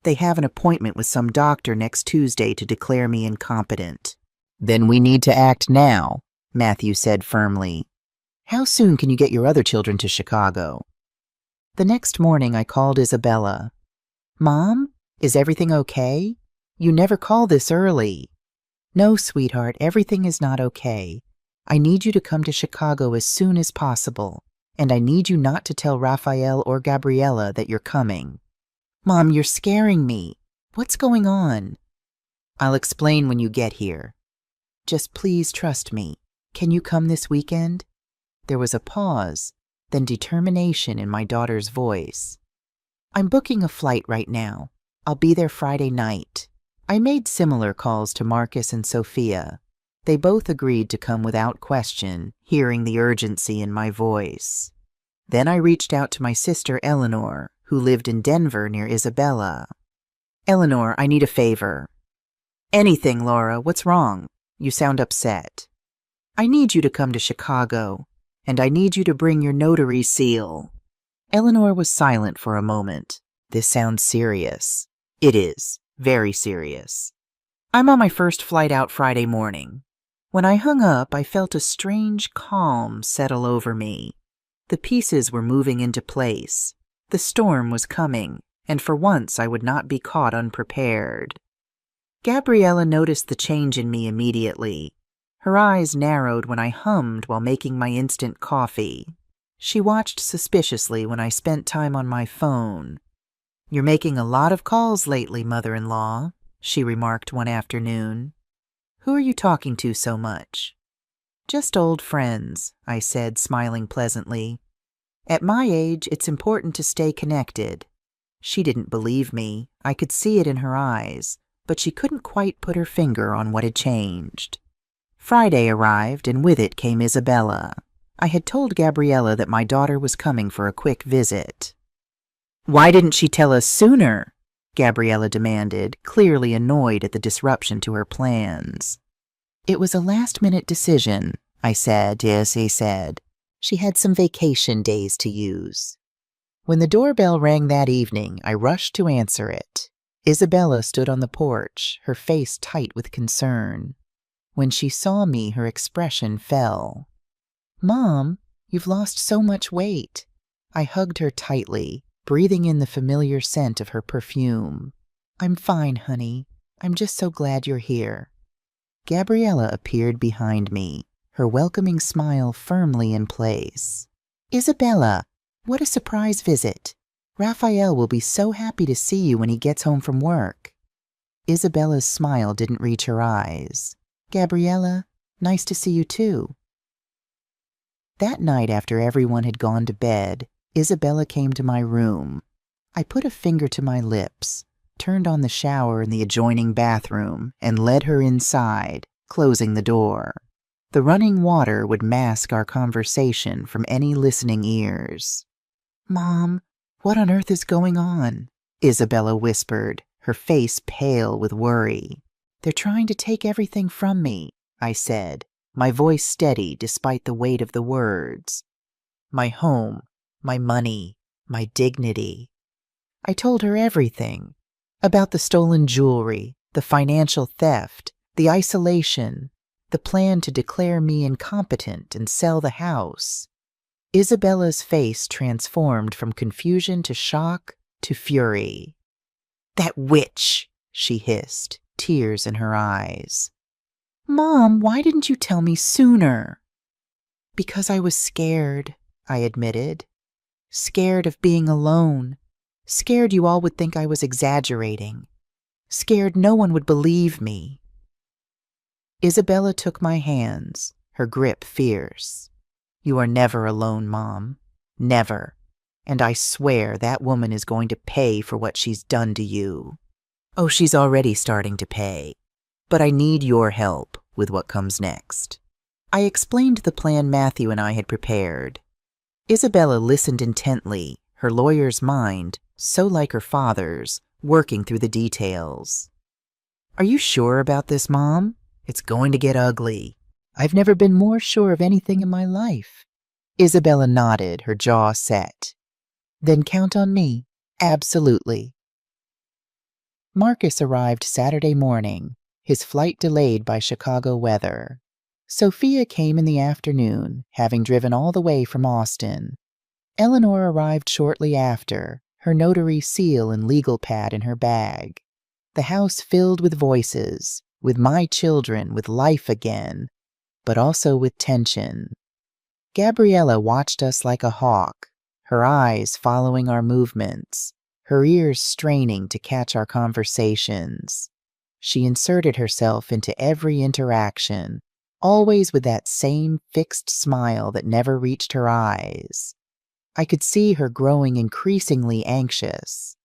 "They have an appointment with some doctor next Tuesday to declare me incompetent." "Then we need to act now," Matthew said firmly. "How soon can you get your other children to Chicago?" The next morning I called Isabella. "Mom, is everything okay? You never call this early." "No, sweetheart, everything is not okay. I need you to come to Chicago as soon as possible, and I need you not to tell Raphael or Gabriella that you're coming." "Mom, you're scaring me. What's going on?" "I'll explain when you get here. Just please trust me. Can you come this weekend?" There was a pause, then determination in my daughter's voice. "I'm booking a flight right now. I'll be there Friday night." I made similar calls to Marcus and Sophia. They both agreed to come without question, hearing the urgency in my voice. Then I reached out to my sister Eleanor, who lived in Denver near Isabella. "Eleanor, I need a favor." "Anything, Laura. What's wrong? You sound upset." "I need you to come to Chicago, and I need you to bring your notary seal." Eleanor was silent for a moment. "This sounds serious." "It is. Very serious. I'm on my first flight out Friday morning." When I hung up, I felt a strange calm settle over me. The pieces were moving into place. The storm was coming, and for once I would not be caught unprepared. Gabriella noticed the change in me immediately. Her eyes narrowed when I hummed while making my instant coffee. She watched suspiciously when I spent time on my phone. "You're making a lot of calls lately, mother-in-law," she remarked one afternoon. "Who are you talking to so much?" "Just old friends," I said, smiling pleasantly. "At my age, it's important to stay connected." She didn't believe me. I could see it in her eyes, but she couldn't quite put her finger on what had changed. Friday arrived, and with it came Isabella. I had told Gabriella that my daughter was coming for a quick visit. "Why didn't she tell us sooner?" Gabriella demanded, clearly annoyed at the disruption to her plans. "It was a last-minute decision," I said. "Yes," he said. "She had some vacation days to use." When the doorbell rang that evening, I rushed to answer it. Isabella stood on the porch, her face tight with concern. When she saw me, her expression fell. "Mom, you've lost so much weight." I hugged her tightly, breathing in the familiar scent of her perfume. "I'm fine, honey. I'm just so glad you're here." Gabriella appeared behind me, her welcoming smile firmly in place. "Isabella, what a surprise visit. Raphael will be so happy to see you when he gets home from work." Isabella's smile didn't reach her eyes. "Gabriella, nice to see you too." That night, after everyone had gone to bed, Isabella came to my room. I put a finger to my lips, turned on the shower in the adjoining bathroom, and led her inside, closing the door. The running water would mask our conversation from any listening ears. "Mom, what on earth is going on?" Isabella whispered, her face pale with worry. "They're trying to take everything from me," I said, my voice steady despite the weight of the words. "My home, my money, my dignity." I told her everything. About the stolen jewelry, the financial theft, the isolation, the plan to declare me incompetent and sell the house. Isabella's face transformed from confusion to shock to fury. "That witch!" she hissed, tears in her eyes. "Mom, why didn't you tell me sooner?" "Because I was scared," I admitted. "Scared of being alone. Scared you all would think I was exaggerating. Scared no one would believe me." Isabella took my hands, her grip fierce. "You are never alone, Mom. Never. And I swear that woman is going to pay for what she's done to you. Oh, she's already starting to pay. But I need your help with what comes next." I explained the plan Matthew and I had prepared. Isabella listened intently, her lawyer's mind, so like her father's, working through the details. "Are you sure about this, Mom? It's going to get ugly. I've never been more sure of anything in my life." Isabella nodded, her jaw set. "Then count on me. Absolutely." Marcus arrived Saturday morning, his flight delayed by Chicago weather. Sophia came in the afternoon, having driven all the way from Austin. Eleanor arrived shortly after, her notary seal and legal pad in her bag. The house filled with voices, with my children, with life again, but also with tension. Gabriella watched us like a hawk, her eyes following our movements, her ears straining to catch our conversations. She inserted herself into every interaction, always with that same fixed smile that never reached her eyes. I could see her growing increasingly anxious.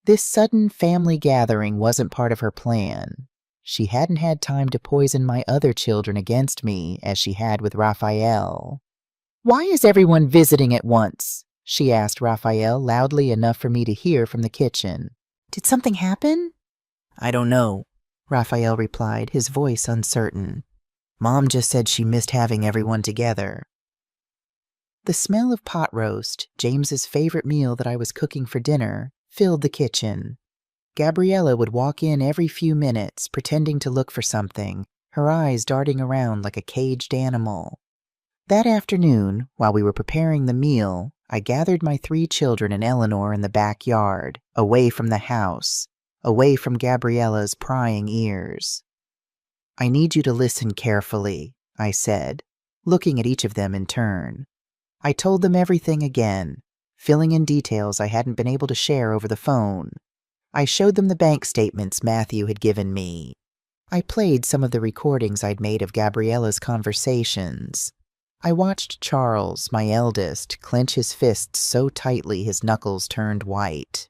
This sudden family gathering wasn't part of her plan. She hadn't had time to poison my other children against me as she had with Raphael. "Why is everyone visiting at once?" she asked Raphael loudly enough for me to hear from the kitchen. "Did something happen?" "I don't know," Raphael replied, his voice uncertain. "Mom just said she missed having everyone together." The smell of pot roast, James's favorite meal that I was cooking for dinner, filled the kitchen. Gabriella would walk in every few minutes, pretending to look for something, her eyes darting around like a caged animal. That afternoon, while we were preparing the meal, I gathered my 3 children and Eleanor in the backyard, away from the house, away from Gabriella's prying ears. "I need you to listen carefully," I said, looking at each of them in turn. I told them everything again, filling in details I hadn't been able to share over the phone. I showed them the bank statements Matthew had given me. I played some of the recordings I'd made of Gabriella's conversations. I watched Charles, my eldest, clench his fists so tightly his knuckles turned white.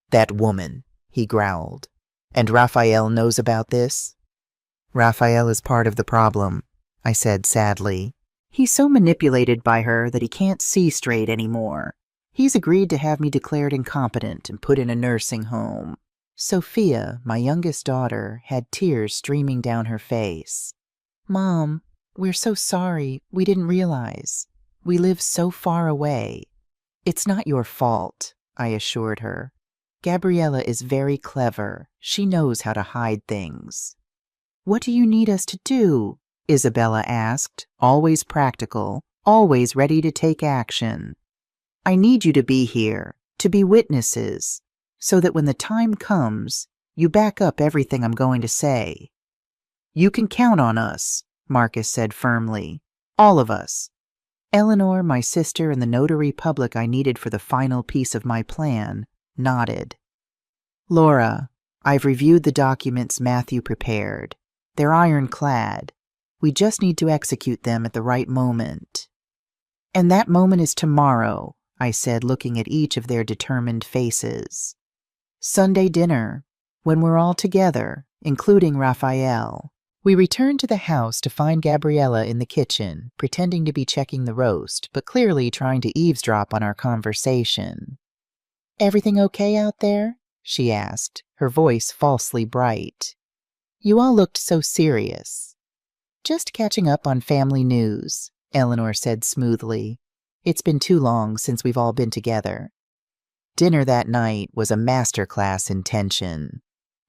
"That woman," he growled. "And Raphael knows about this?" "Raphael is part of the problem," I said sadly. "He's so manipulated by her that he can't see straight anymore. He's agreed to have me declared incompetent and put in a nursing home." Sophia, my youngest daughter, had tears streaming down her face. "Mom, we're so sorry. We didn't realize. We live so far away." "It's not your fault," I assured her. Gabriella is very clever. She knows how to hide things. What do you need us to do? Isabella asked, always practical, always ready to take action. I need you to be here, to be witnesses, so that when the time comes, you back up everything I'm going to say. You can count on us, Marcus said firmly. All of us. Eleanor, my sister, and the notary public I needed for the final piece of my plan nodded. Laura, I've reviewed the documents Matthew prepared. They're ironclad. We just need to execute them at the right moment. And that moment is tomorrow, I said, looking at each of their determined faces. Sunday dinner, when we're all together, including Raphael. We returned to the house to find Gabriella in the kitchen, pretending to be checking the roast, but clearly trying to eavesdrop on our conversation. Everything okay out there? She asked, her voice falsely bright. You all looked so serious. Just catching up on family news, Eleanor said smoothly. It's been too long since we've all been together. Dinner that night was a masterclass in tension.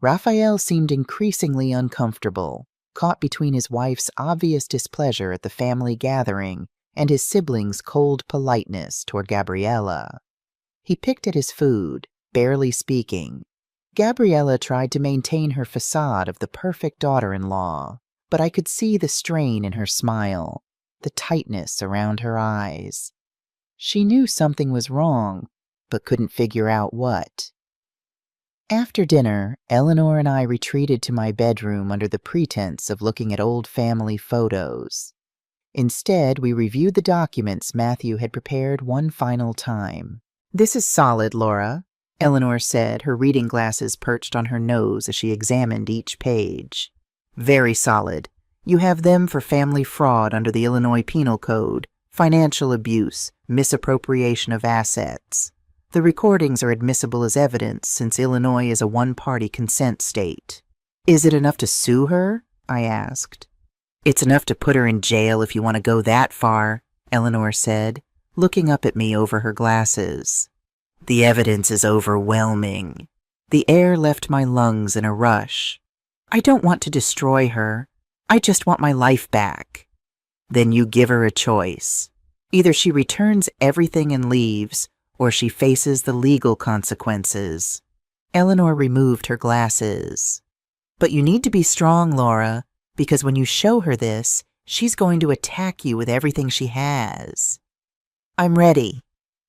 Raphael seemed increasingly uncomfortable, caught between his wife's obvious displeasure at the family gathering and his siblings' cold politeness toward Gabriella. He picked at his food, barely speaking. Gabriella tried to maintain her facade of the perfect daughter-in-law, but I could see the strain in her smile, the tightness around her eyes. She knew something was wrong, but couldn't figure out what. After dinner, Eleanor and I retreated to my bedroom under the pretense of looking at old family photos. Instead, we reviewed the documents Matthew had prepared one final time. This is solid, Laura, Eleanor said, her reading glasses perched on her nose as she examined each page. Very solid. You have them for family fraud under the Illinois Penal Code, financial abuse, misappropriation of assets. The recordings are admissible as evidence since Illinois is a one-party consent state. Is it enough to sue her? I asked. It's enough to put her in jail if you want to go that far, Eleanor said, looking up at me over her glasses. The evidence is overwhelming. The air left my lungs in a rush. I don't want to destroy her. I just want my life back. Then you give her a choice. Either she returns everything and leaves, or she faces the legal consequences. Eleanor removed her glasses. But you need to be strong, Laura, because when you show her this, she's going to attack you with everything she has. I'm ready.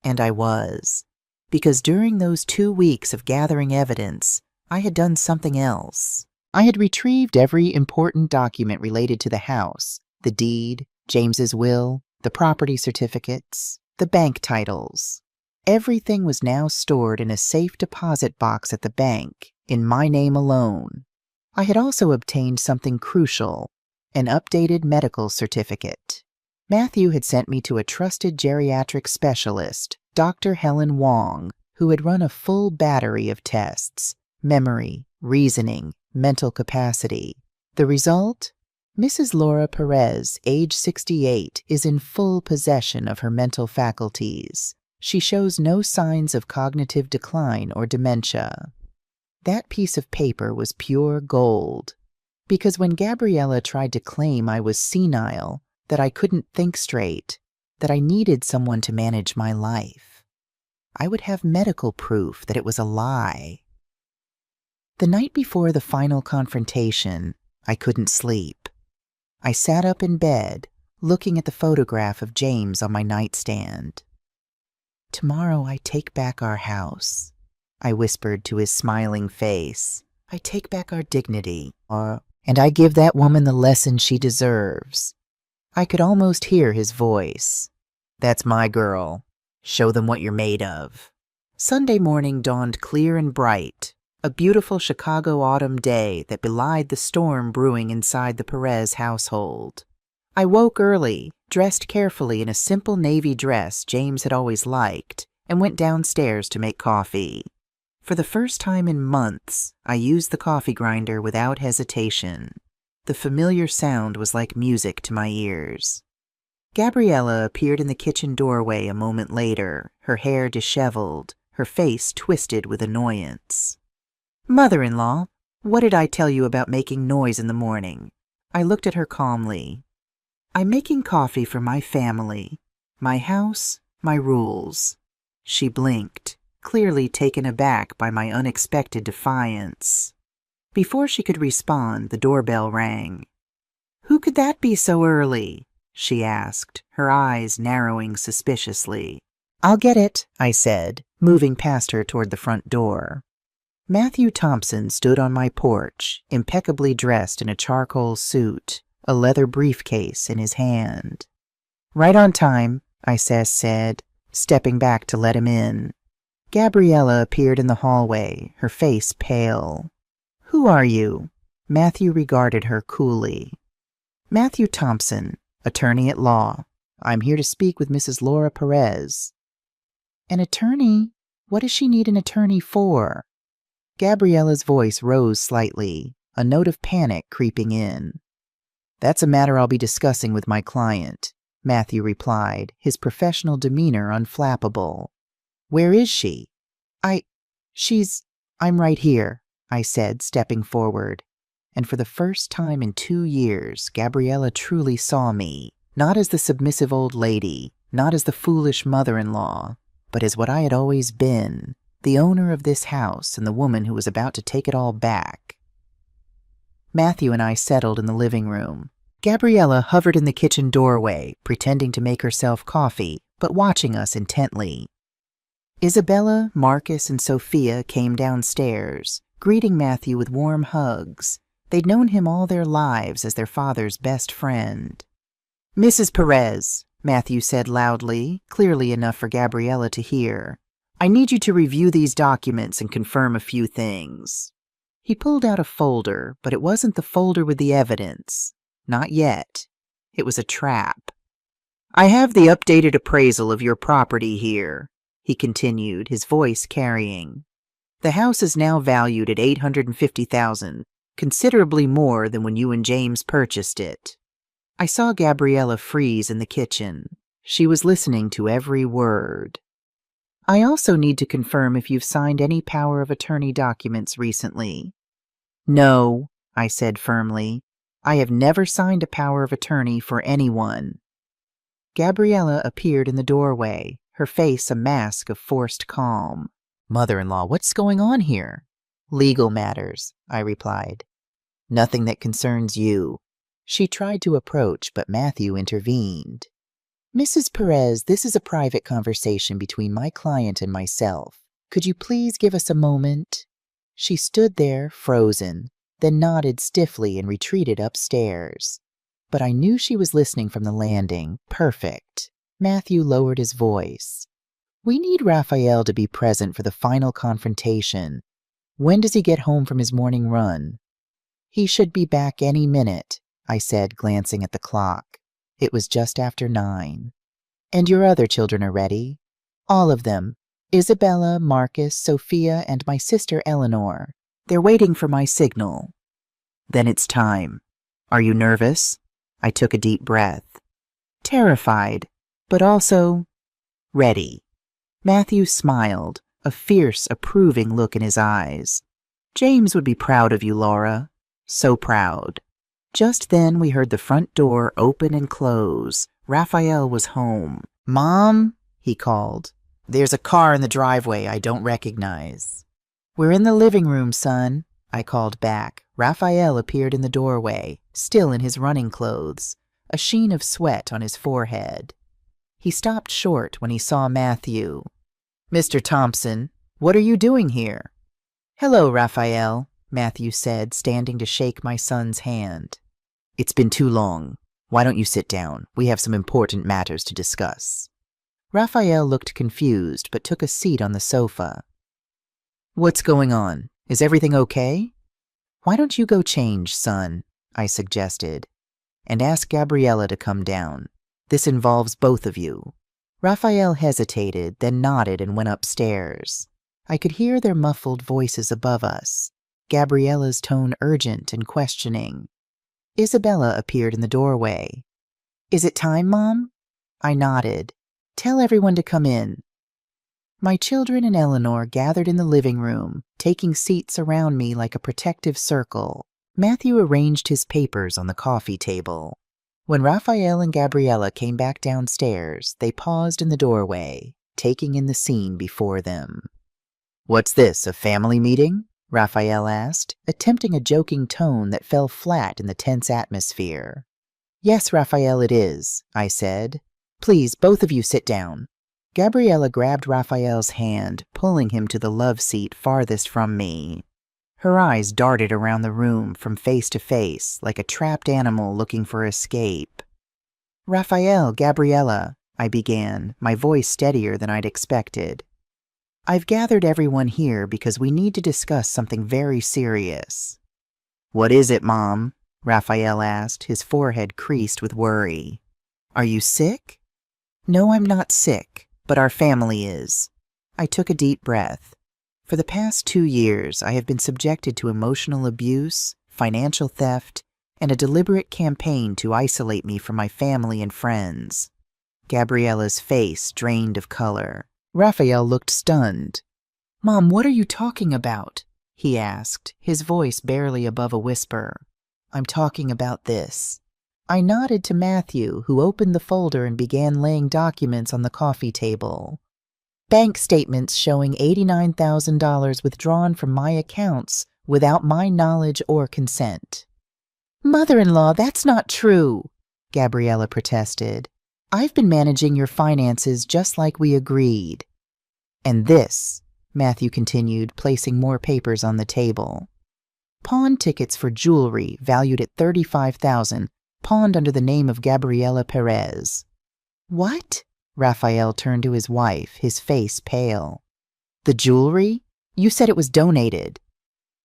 And I was. Because during those 2 weeks of gathering evidence, I had done something else. I had retrieved every important document related to the house, the deed, James's will, the property certificates, the bank titles. Everything was now stored in a safe deposit box at the bank, in my name alone. I had also obtained something crucial, an updated medical certificate. Matthew had sent me to a trusted geriatric specialist, Dr. Helen Wong, who had run a full battery of tests, memory, reasoning, mental capacity. The result? Mrs. Laura Perez, age 68, is in full possession of her mental faculties. She shows no signs of cognitive decline or dementia. That piece of paper was pure gold, because when Gabriella tried to claim I was senile, that I couldn't think straight, that I needed someone to manage my life, I would have medical proof that it was a lie. The night before the final confrontation, I couldn't sleep. I sat up in bed, looking at the photograph of James on my nightstand. Tomorrow I take back our house, I whispered to his smiling face. I take back our dignity, and I give that woman the lesson she deserves. I could almost hear his voice. That's my girl. Show them what you're made of. Sunday morning dawned clear and bright, a beautiful Chicago autumn day that belied the storm brewing inside the Perez household. I woke early, dressed carefully in a simple navy dress James had always liked, and went downstairs to make coffee. For the first time in months, I used the coffee grinder without hesitation. The familiar sound was like music to my ears. Gabriella appeared in the kitchen doorway a moment later, her hair disheveled, her face twisted with annoyance. "Mother-in-law, what did I tell you about making noise in the morning?" I looked at her calmly. "I'm making coffee for my family. My house, my rules." She blinked, clearly taken aback by my unexpected defiance. Before she could respond, the doorbell rang. "Who could that be so early?" she asked, her eyes narrowing suspiciously. "I'll get it," I said, moving past her toward the front door. Matthew Thompson stood on my porch, impeccably dressed in a charcoal suit, a leather briefcase in his hand. "Right on time," I said, stepping back to let him in. Gabriella appeared in the hallway, her face pale. "Who are you?" Matthew regarded her coolly. "Matthew Thompson, attorney at law. I'm here to speak with Mrs. Laura Perez." "An attorney? What does she need an attorney for?" Gabriella's voice rose slightly, a note of panic creeping in. "That's a matter I'll be discussing with my client," Matthew replied, his professional demeanor unflappable. "Where is she?" I'm right here," I said, stepping forward. And for the first time in 2 years, Gabriella truly saw me, not as the submissive old lady, not as the foolish mother-in-law, but as what I had always been, the owner of this house and the woman who was about to take it all back. Matthew and I settled in the living room. Gabriella hovered in the kitchen doorway, pretending to make herself coffee, but watching us intently. Isabella, Marcus, and Sophia came downstairs, greeting Matthew with warm hugs. They'd known him all their lives as their father's best friend. "Mrs. Perez," Matthew said loudly, clearly enough for Gabriella to hear, "I need you to review these documents and confirm a few things." He pulled out a folder, but it wasn't the folder with the evidence. Not yet. It was a trap. "I have the updated appraisal of your property here," he continued, his voice carrying. "The house is now valued at $850,000, considerably more than when you and James purchased it." I saw Gabriella freeze in the kitchen. She was listening to every word. "I also need to confirm if you've signed any power of attorney documents recently." "No," I said firmly. "I have never signed a power of attorney for anyone." Gabriella appeared in the doorway, her face a mask of forced calm. "Mother-in-law, what's going on here?" "Legal matters," I replied. "Nothing that concerns you." She tried to approach, but Matthew intervened. "Mrs. Perez, this is a private conversation between my client and myself. Could you please give us a moment?" She stood there, frozen, then nodded stiffly and retreated upstairs. But I knew she was listening from the landing. Perfect. Matthew lowered his voice. "We need Raphael to be present for the final confrontation. When does he get home from his morning run?" "He should be back any minute," I said, glancing at the clock. It was just after 9. "And your other children are ready?" "All of them. Isabella, Marcus, Sophia, and my sister Eleanor. They're waiting for my signal." "Then it's time. Are you nervous?" I took a deep breath. "Terrified, but also ready." Matthew smiled, a fierce, approving look in his eyes. "James would be proud of you, Laura. So proud." Just then we heard the front door open and close. Raphael was home. "Mom," he called. "There's a car in the driveway I don't recognize." "We're in the living room, son," I called back. Raphael appeared in the doorway, still in his running clothes, a sheen of sweat on his forehead. He stopped short when he saw Matthew. "Mr. Thompson, what are you doing here?" "Hello, Raphael," Matthew said, standing to shake my son's hand. "It's been too long. Why don't you sit down? We have some important matters to discuss." Raphael looked confused, but took a seat on the sofa. "What's going on? Is everything okay?" "Why don't you go change, son?" I suggested. "And ask Gabriella to come down. This involves both of you." Raphael hesitated, then nodded and went upstairs. I could hear their muffled voices above us, Gabriella's tone urgent and questioning. Isabella appeared in the doorway. "Is it time, Mom?" I nodded. "Tell everyone to come in." My children and Eleanor gathered in the living room, taking seats around me like a protective circle. Matthew arranged his papers on the coffee table. When Raphael and Gabriella came back downstairs, they paused in the doorway, taking in the scene before them. "What's this, a family meeting?" Raphael asked, attempting a joking tone that fell flat in the tense atmosphere. "Yes, Raphael, it is," I said. "Please, both of you sit down." Gabriella grabbed Raphael's hand, pulling him to the love seat farthest from me. Her eyes darted around the room from face to face like a trapped animal looking for escape. "Raphael, Gabriella," I began, my voice steadier than I'd expected. "I've gathered everyone here because we need to discuss something very serious." "What is it, Mom?" Raphael asked, his forehead creased with worry. "Are you sick?" "No, I'm not sick, but our family is." I took a deep breath. For the past 2 years, I have been subjected to emotional abuse, financial theft, and a deliberate campaign to isolate me from my family and friends. Gabriella's face drained of color. Raphael looked stunned. "Mom, what are you talking about?" he asked, his voice barely above a whisper. "I'm talking about this." I nodded to Matthew, who opened the folder and began laying documents on the coffee table. Bank statements showing $89,000 withdrawn from my accounts without my knowledge or consent. "Mother-in-law, that's not true," Gabriella protested. "I've been managing your finances just like we agreed." "And this," Matthew continued, placing more papers on the table. "Pawn tickets for jewelry valued at $35,000, pawned under the name of Gabriella Perez." "What?" Raphael turned to his wife, his face pale. "The jewelry? You said it was donated."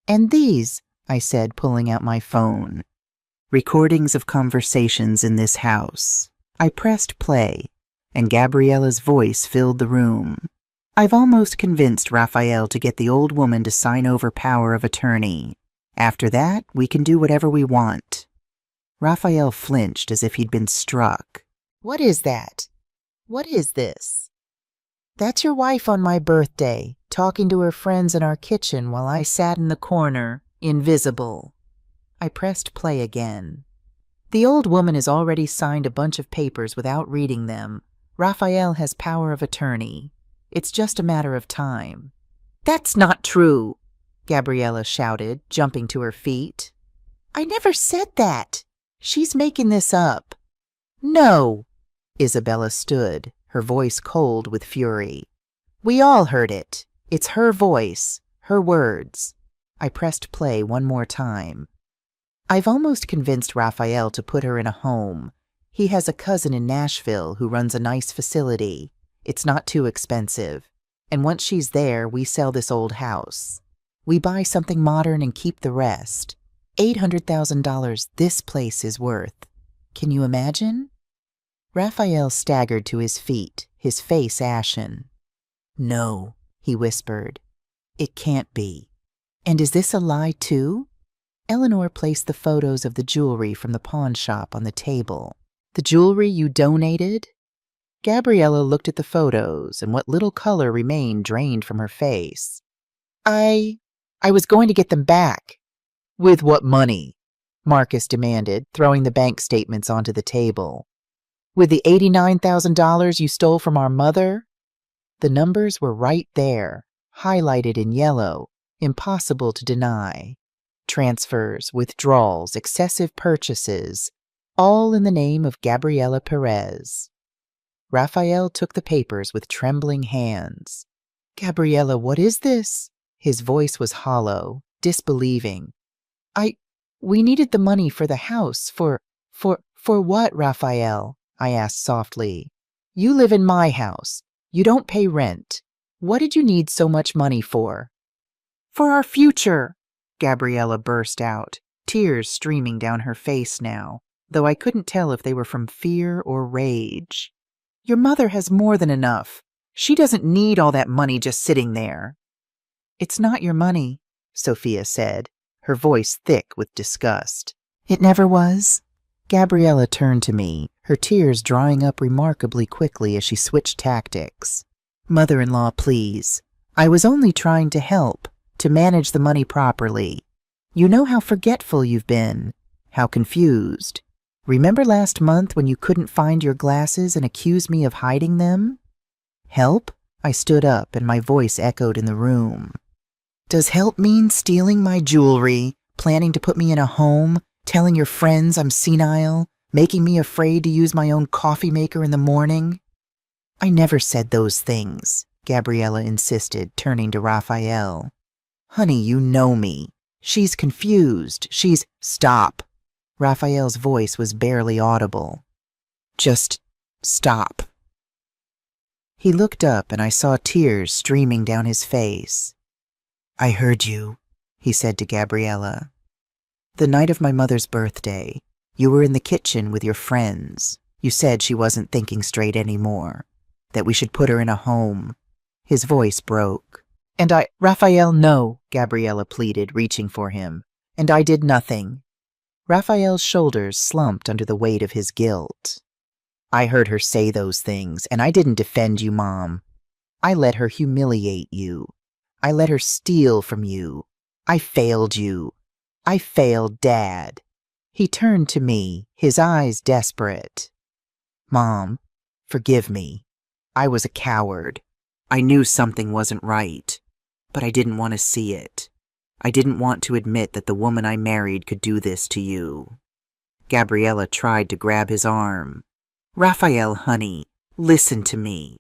"And these," I said, pulling out my phone. "Recordings of conversations in this house." I pressed play, and Gabriella's voice filled the room. "I've almost convinced Raphael to get the old woman to sign over power of attorney. After that, we can do whatever we want." Raphael flinched as if he'd been struck. "What is that? What is this?" "That's your wife on my birthday, talking to her friends in our kitchen while I sat in the corner, invisible." I pressed play again. "The old woman has already signed a bunch of papers without reading them. Raphael has power of attorney. It's just a matter of time." "That's not true," Gabriella shouted, jumping to her feet. "I never said that. She's making this up." "No." Isabella stood, her voice cold with fury. "We all heard it. It's her voice, her words." I pressed play one more time. "I've almost convinced Raphael to put her in a home. He has a cousin in Nashville who runs a nice facility. It's not too expensive. And once she's there, we sell this old house. We buy something modern and keep the rest. $800,000 this place is worth. Can you imagine?" Raphael staggered to his feet, his face ashen. "No," he whispered. "It can't be. And is this a lie too?" Eleanor placed the photos of the jewelry from the pawn shop on the table. "The jewelry you donated?" Gabriella looked at the photos, and what little color remained drained from her face. I was going to get them back." "With what money?" Marcus demanded, throwing the bank statements onto the table. "With the $89,000 you stole from our mother?" The numbers were right there, highlighted in yellow, impossible to deny. Transfers, withdrawals, excessive purchases, all in the name of Gabriella Perez. Raphael took the papers with trembling hands. "Gabriella, what is this?" His voice was hollow, disbelieving. We needed the money for the house, for what, Raphael?" I asked softly. "You live in my house. You don't pay rent. What did you need so much money for?" "For our future," Gabriella burst out, tears streaming down her face now, though I couldn't tell if they were from fear or rage. "Your mother has more than enough. She doesn't need all that money just sitting there." "It's not your money," Sophia said, her voice thick with disgust. "It never was." Gabriella turned to me, her tears drying up remarkably quickly as she switched tactics. Mother-in-law, please. I was only trying to help, to manage the money properly. You know how forgetful you've been, how confused. Remember last month when you couldn't find your glasses and accused me of hiding them? Help? I stood up and my voice echoed in the room. Does help mean stealing my jewelry, planning to put me in a home, telling your friends I'm senile, making me afraid to use my own coffee maker in the morning? I never said those things, Gabriella insisted, turning to Raphael. Honey, you know me. She's confused. Stop. Raphael's voice was barely audible. Just stop. He looked up and I saw tears streaming down his face. I heard you, he said to Gabriella. The night of my mother's birthday, you were in the kitchen with your friends. You said she wasn't thinking straight anymore, that we should put her in a home. His voice broke. Raphael, no, Gabriella pleaded, reaching for him. And I did nothing. Raphael's shoulders slumped under the weight of his guilt. I heard her say those things, and I didn't defend you, Mom. I let her humiliate you. I let her steal from you. I failed you. I failed Dad. He turned to me, his eyes desperate. Mom, forgive me. I was a coward. I knew something wasn't right, but I didn't want to see it. I didn't want to admit that the woman I married could do this to you. Gabriella tried to grab his arm. Raphael, honey, listen to me.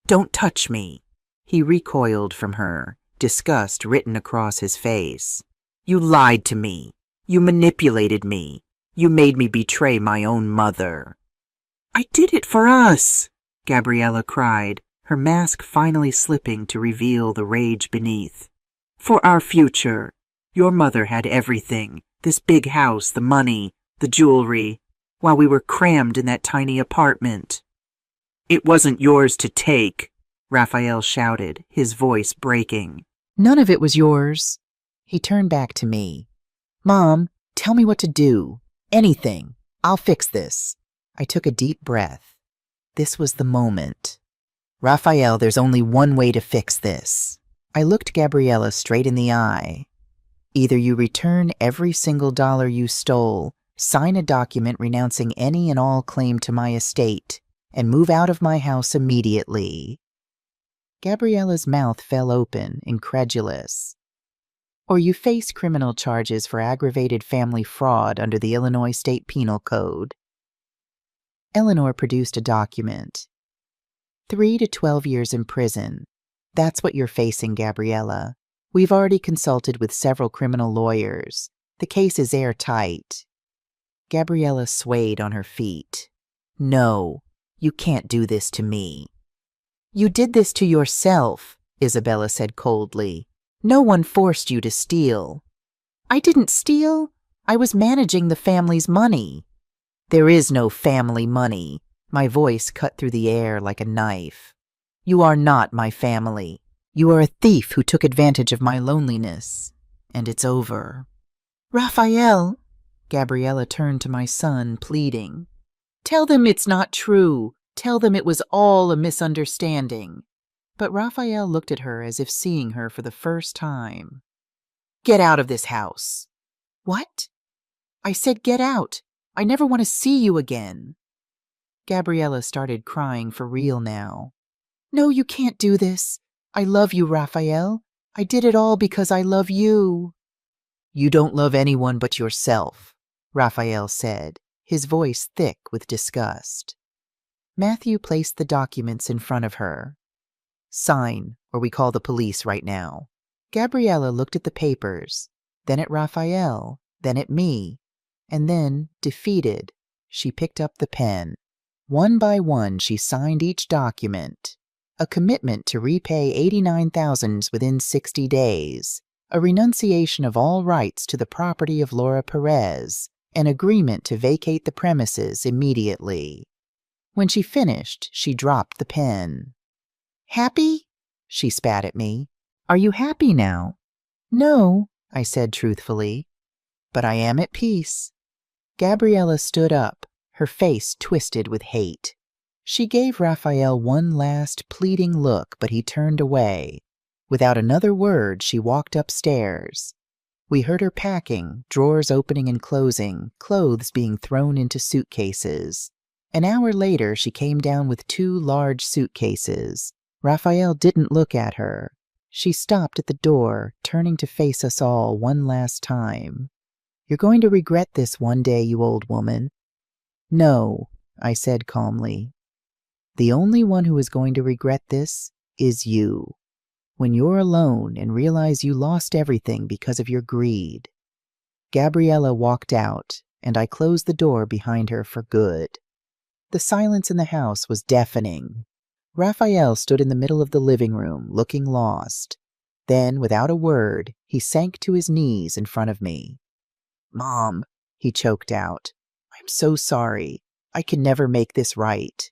Don't touch me. He recoiled from her, disgust written across his face. You lied to me. You manipulated me. You made me betray my own mother. I did it for us, Gabriella cried, her mask finally slipping to reveal the rage beneath. For our future. Your mother had everything, this big house, the money, the jewelry, while we were crammed in that tiny apartment. It wasn't yours to take, Raphael shouted, his voice breaking. None of it was yours. He turned back to me. Mom, tell me what to do. Anything. I'll fix this. I took a deep breath. This was the moment. Raphael, there's only one way to fix this. I looked Gabriella straight in the eye. Either you return every single dollar you stole, sign a document renouncing any and all claim to my estate, and move out of my house immediately. Gabriella's mouth fell open, incredulous. Or you face criminal charges for aggravated family fraud under the Illinois State Penal Code. Eleanor produced a document. 3 to 12 years in prison. That's what you're facing, Gabriella. We've already consulted with several criminal lawyers. The case is airtight. Gabriella swayed on her feet. No, you can't do this to me. You did this to yourself, Isabella said coldly. No one forced you to steal. I didn't steal. I was managing the family's money. There is no family money. My voice cut through the air like a knife. You are not my family. You are a thief who took advantage of my loneliness. And it's over. Raphael, Gabriella turned to my son, pleading. Tell them it's not true. Tell them it was all a misunderstanding. But Raphael looked at her as if seeing her for the first time. Get out of this house. What? I said get out. I never want to see you again. Gabriella started crying for real now. No, you can't do this. I love you, Raphael. I did it all because I love you. You don't love anyone but yourself, Raphael said, his voice thick with disgust. Matthew placed the documents in front of her. Sign, or we call the police right now. Gabriella looked at the papers, then at Raphael, then at me, and then, defeated, she picked up the pen. One by one, she signed each document. A commitment to repay $89,000 within 60 days, a renunciation of all rights to the property of Laura Perez, an agreement to vacate the premises immediately. When she finished, she dropped the pen. Happy? She spat at me. Are you happy now? No, I said truthfully. But I am at peace. Gabriella stood up, her face twisted with hate. She gave Raphael one last pleading look, but he turned away. Without another word, she walked upstairs. We heard her packing, drawers opening and closing, clothes being thrown into suitcases. An hour later, she came down with 2 large suitcases. Raphael didn't look at her. She stopped at the door, turning to face us all one last time. "You're going to regret this one day, you old woman." "No," I said calmly. "The only one who is going to regret this is you. When you're alone and realize you lost everything because of your greed." Gabriella walked out, and I closed the door behind her for good. The silence in the house was deafening. Raphael stood in the middle of the living room, looking lost. Then, without a word, he sank to his knees in front of me. "Mom," he choked out, "I'm so sorry. I can never make this right."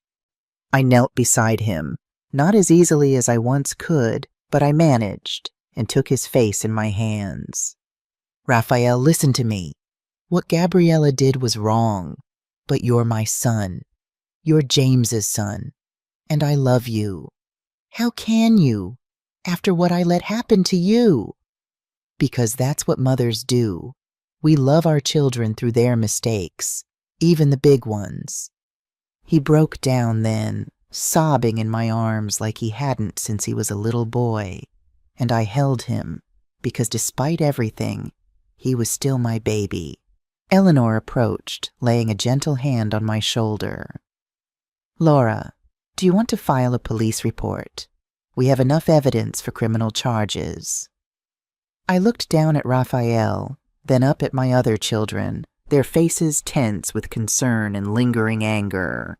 I knelt beside him, not as easily as I once could, but I managed, and took his face in my hands. "Raphael, listen to me. What Gabriella did was wrong, but you're my son. You're James's son, and I love you. How can you, after what I let happen to you?" "Because that's what mothers do. We love our children through their mistakes, even the big ones." He broke down then, sobbing in my arms like he hadn't since he was a little boy, and I held him, because despite everything, he was still my baby. Eleanor approached, laying a gentle hand on my shoulder. "Laura, do you want to file a police report? We have enough evidence for criminal charges." I looked down at Raphael, then up at my other children, their faces tense with concern and lingering anger.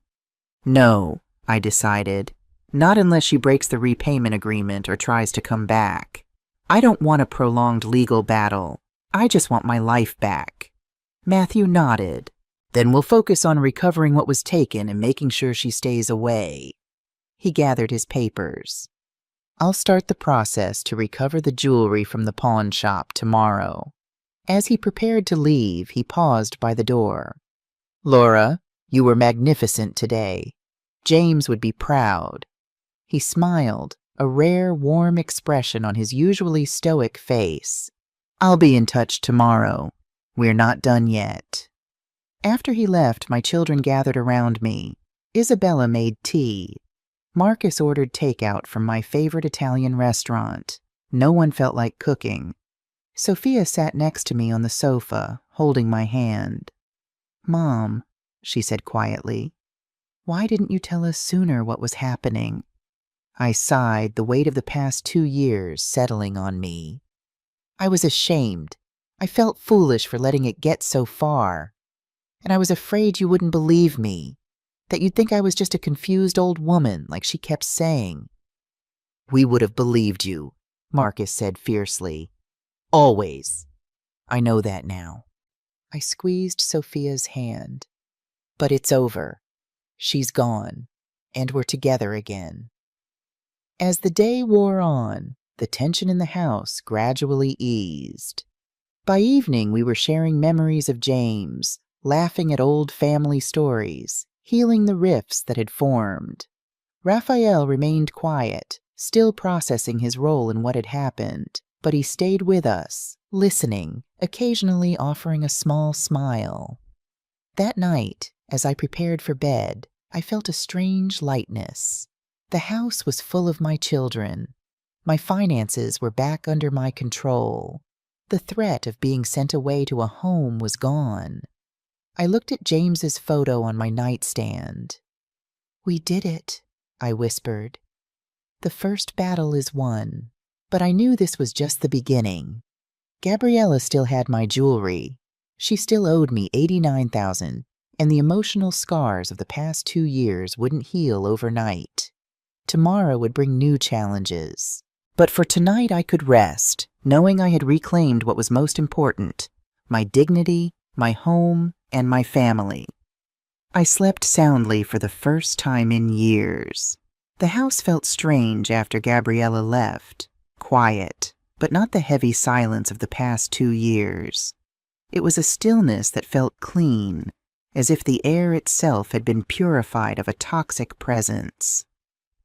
"No," I decided. "Not unless she breaks the repayment agreement or tries to come back. I don't want a prolonged legal battle. I just want my life back." Matthew nodded. "Then we'll focus on recovering what was taken and making sure she stays away." He gathered his papers. "I'll start the process to recover the jewelry from the pawn shop tomorrow." As he prepared to leave, he paused by the door. "Laura, you were magnificent today. James would be proud." He smiled, a rare, warm expression on his usually stoic face. "I'll be in touch tomorrow. We're not done yet." After he left, my children gathered around me. Isabella made tea. Marcus ordered takeout from my favorite Italian restaurant. No one felt like cooking. Sophia sat next to me on the sofa, holding my hand. "Mom," she said quietly, "why didn't you tell us sooner what was happening?" I sighed, the weight of the past 2 years settling on me. "I was ashamed. I felt foolish for letting it get so far. And I was afraid you wouldn't believe me, that you'd think I was just a confused old woman, like she kept saying." "We would have believed you," Marcus said fiercely. "Always. I know that now." I squeezed Sophia's hand. "But it's over. She's gone, and we're together again." As the day wore on, the tension in the house gradually eased. By evening, we were sharing memories of James, laughing at old family stories, healing the rifts that had formed. Raphael remained quiet, still processing his role in what had happened, but he stayed with us, listening, occasionally offering a small smile. That night, as I prepared for bed, I felt a strange lightness. The house was full of my children. My finances were back under my control. The threat of being sent away to a home was gone. I looked at James's photo on my nightstand. "We did it," I whispered. "The first battle is won." But I knew this was just the beginning. Gabriella still had my jewelry. She still owed me $89,000, and the emotional scars of the past 2 years wouldn't heal overnight. Tomorrow would bring new challenges. But for tonight I could rest, knowing I had reclaimed what was most important: my dignity, my home, and my family. I slept soundly for the first time in years. The house felt strange after Gabriella left. Quiet, but not the heavy silence of the past 2 years. It was a stillness that felt clean, as if the air itself had been purified of a toxic presence.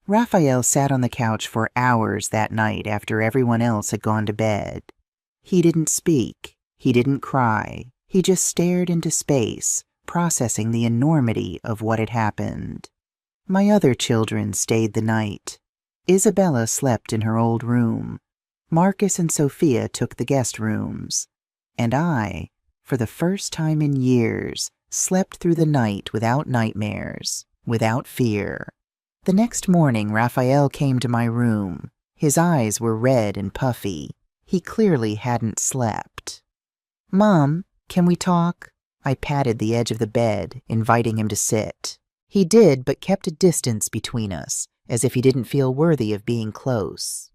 Raphael sat on the couch for hours that night after everyone else had gone to bed. He didn't speak. He didn't cry. He just stared into space, processing the enormity of what had happened. My other children stayed the night. Isabella slept in her old room. Marcus and Sophia took the guest rooms. And I, for the first time in years, slept through the night without nightmares, without fear. The next morning, Raphael came to my room. His eyes were red and puffy. He clearly hadn't slept. "Mom, can we talk?" I patted the edge of the bed, inviting him to sit. He did, but kept a distance between us, as if he didn't feel worthy of being close.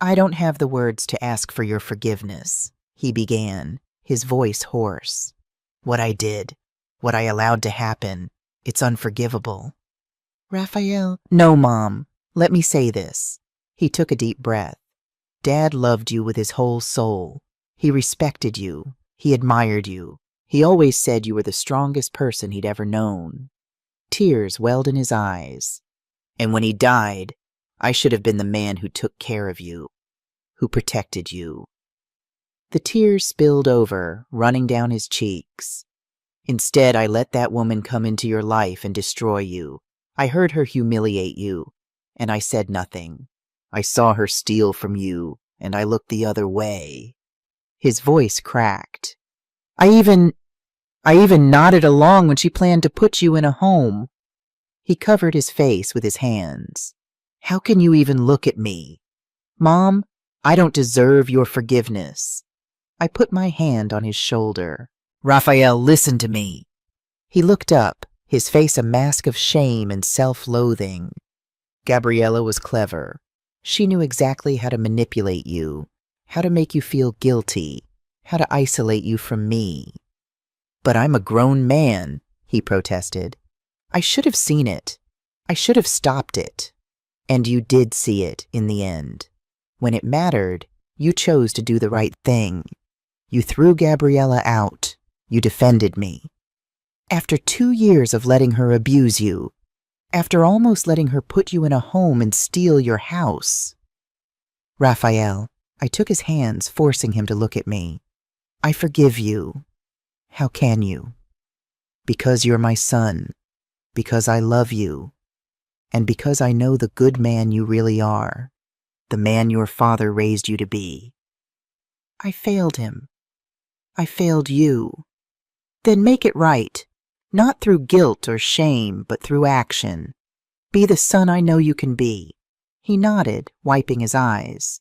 "I don't have the words to ask for your forgiveness," he began, his voice hoarse. "What I did, what I allowed to happen, it's unforgivable." "Raphael—" "No, Mom. Let me say this." He took a deep breath. "Dad loved you with his whole soul. He respected you. He admired you. He always said you were the strongest person he'd ever known." Tears welled in his eyes. "And when he died, I should have been the man who took care of you, who protected you." The tears spilled over, running down his cheeks. "Instead, I let that woman come into your life and destroy you. I heard her humiliate you, and I said nothing. I saw her steal from you, and I looked the other way." His voice cracked. I even nodded along when she planned to put you in a home." He covered his face with his hands. "How can you even look at me? Mom, I don't deserve your forgiveness." I put my hand on his shoulder. "Raphael, listen to me." He looked up, his face a mask of shame and self-loathing. "Gabriella was clever. She knew exactly how to manipulate you, how to make you feel guilty, how to isolate you from me." "But I'm a grown man," he protested. "I should have seen it. I should have stopped it." "And you did see it in the end. When it mattered, you chose to do the right thing. You threw Gabriella out. You defended me. After 2 years of letting her abuse you, after almost letting her put you in a home and steal your house." "Raphael," I took his hands, forcing him to look at me. "I forgive you." "How can you?" "Because you're my son, because I love you, and because I know the good man you really are, the man your father raised you to be." "I failed him. I failed you." "Then make it right. Not through guilt or shame, but through action. Be the son I know you can be." He nodded, wiping his eyes.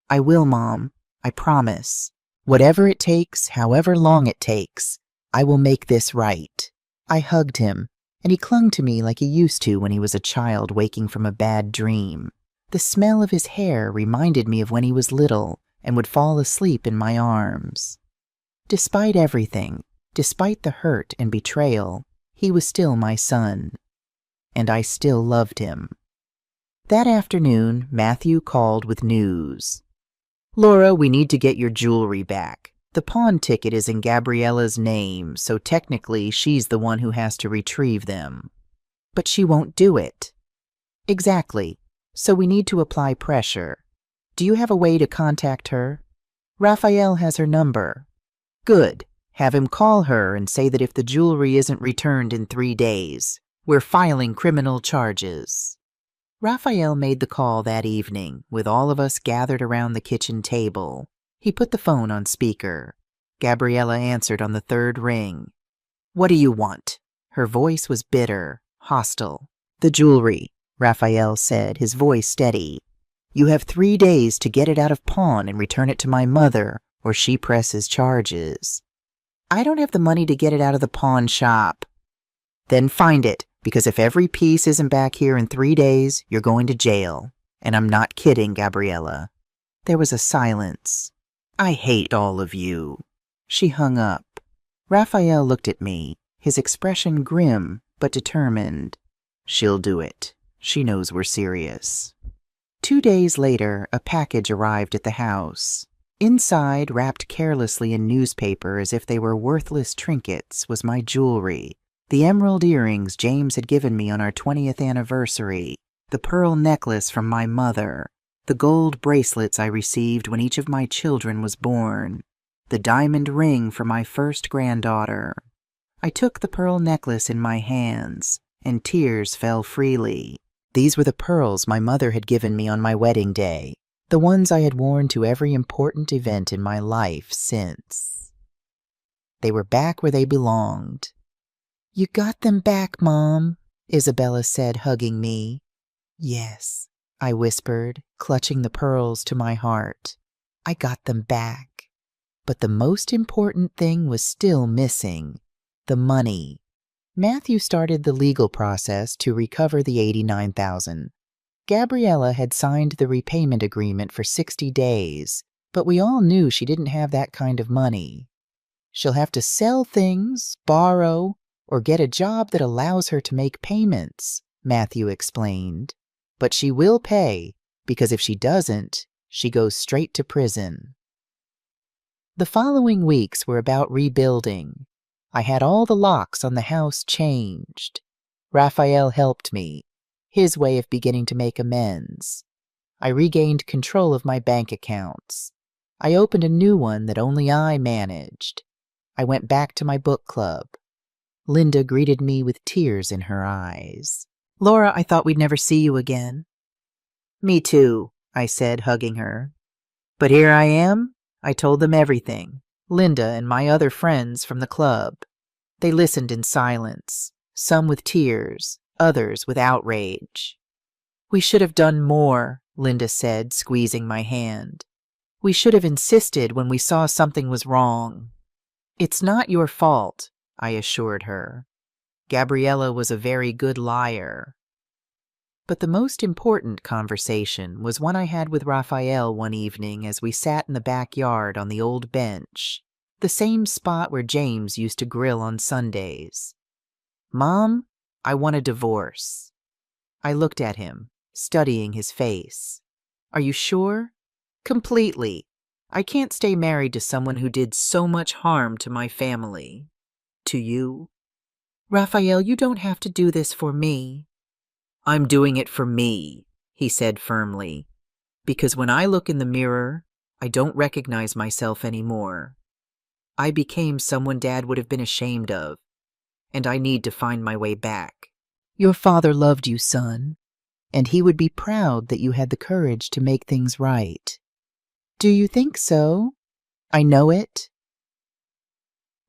"I will, Mom. I promise. Whatever it takes, however long it takes, I will make this right." I hugged him, and he clung to me like he used to when he was a child waking from a bad dream. The smell of his hair reminded me of when he was little and would fall asleep in my arms. Despite everything, despite the hurt and betrayal, he was still my son, and I still loved him. That afternoon, Matthew called with news. "Laura, we need to get your jewelry back. The pawn ticket is in Gabriella's name, so technically she's the one who has to retrieve them." "But she won't do it." "Exactly. So we need to apply pressure. Do you have a way to contact her?" "Raphael has her number." "Good. Have him call her and say that if the jewelry isn't returned in 3 days, we're filing criminal charges." Raphael made the call that evening, with all of us gathered around the kitchen table. He put the phone on speaker. Gabriella answered on the 3rd ring. "What do you want?" Her voice was bitter, hostile. "The jewelry," Raphael said, his voice steady. "You have 3 days to get it out of pawn and return it to my mother, or she presses charges." "I don't have the money to get it out of the pawn shop." "Then find it, because if every piece isn't back here in 3 days, you're going to jail. And I'm not kidding, Gabriella." There was a silence. "I hate all of you." She hung up. Raphael looked at me, his expression grim but determined. "She'll do it. She knows we're serious." 2 days later, a package arrived at the house. Inside, wrapped carelessly in newspaper as if they were worthless trinkets, was my jewelry, The emerald earrings James had given me on our 20th anniversary, the pearl necklace from my mother, the gold bracelets I received when each of my children was born, the diamond ring for my first granddaughter. I took the pearl necklace in my hands, and tears fell freely. These were the pearls my mother had given me on my wedding day, the ones I had worn to every important event in my life since. They were back where they belonged. "You got them back, Mom," Isabella said, hugging me. "Yes," I whispered, clutching the pearls to my heart. "I got them back." But the most important thing was still missing: the money. Matthew started the legal process to recover the $89,000. Gabriella had signed the repayment agreement for 60 days, but we all knew she didn't have that kind of money. She'll have to sell things, borrow, or get a job that allows her to make payments, Matthew explained. But she will pay, because if she doesn't, she goes straight to prison. The following weeks were about rebuilding. I had all the locks on the house changed. Raphael helped me, his way of beginning to make amends. I regained control of my bank accounts. I opened a new one that only I managed. I went back to my book club. Linda greeted me with tears in her eyes. "Laura, I thought we'd never see you again." "Me too," I said, hugging her. "But here I am." I told them everything, Linda and my other friends from the club. They listened in silence, some with tears, others with outrage. "We should have done more," Linda said, squeezing my hand. "We should have insisted when we saw something was wrong." "It's not your fault," I assured her. Gabriella was a very good liar. But the most important conversation was one I had with Raphael one evening as we sat in the backyard on the old bench, the same spot where James used to grill on Sundays. "Mom, I want a divorce." I looked at him, studying his face. "Are you sure?" "Completely. I can't stay married to someone who did so much harm to my family. To you." "Raphael, you don't have to do this for me." "I'm doing it for me," he said firmly, "because when I look in the mirror, I don't recognize myself anymore. I became someone Dad would have been ashamed of, and I need to find my way back." "Your father loved you, son, and he would be proud that you had the courage to make things right." "Do you think so?" "I know it."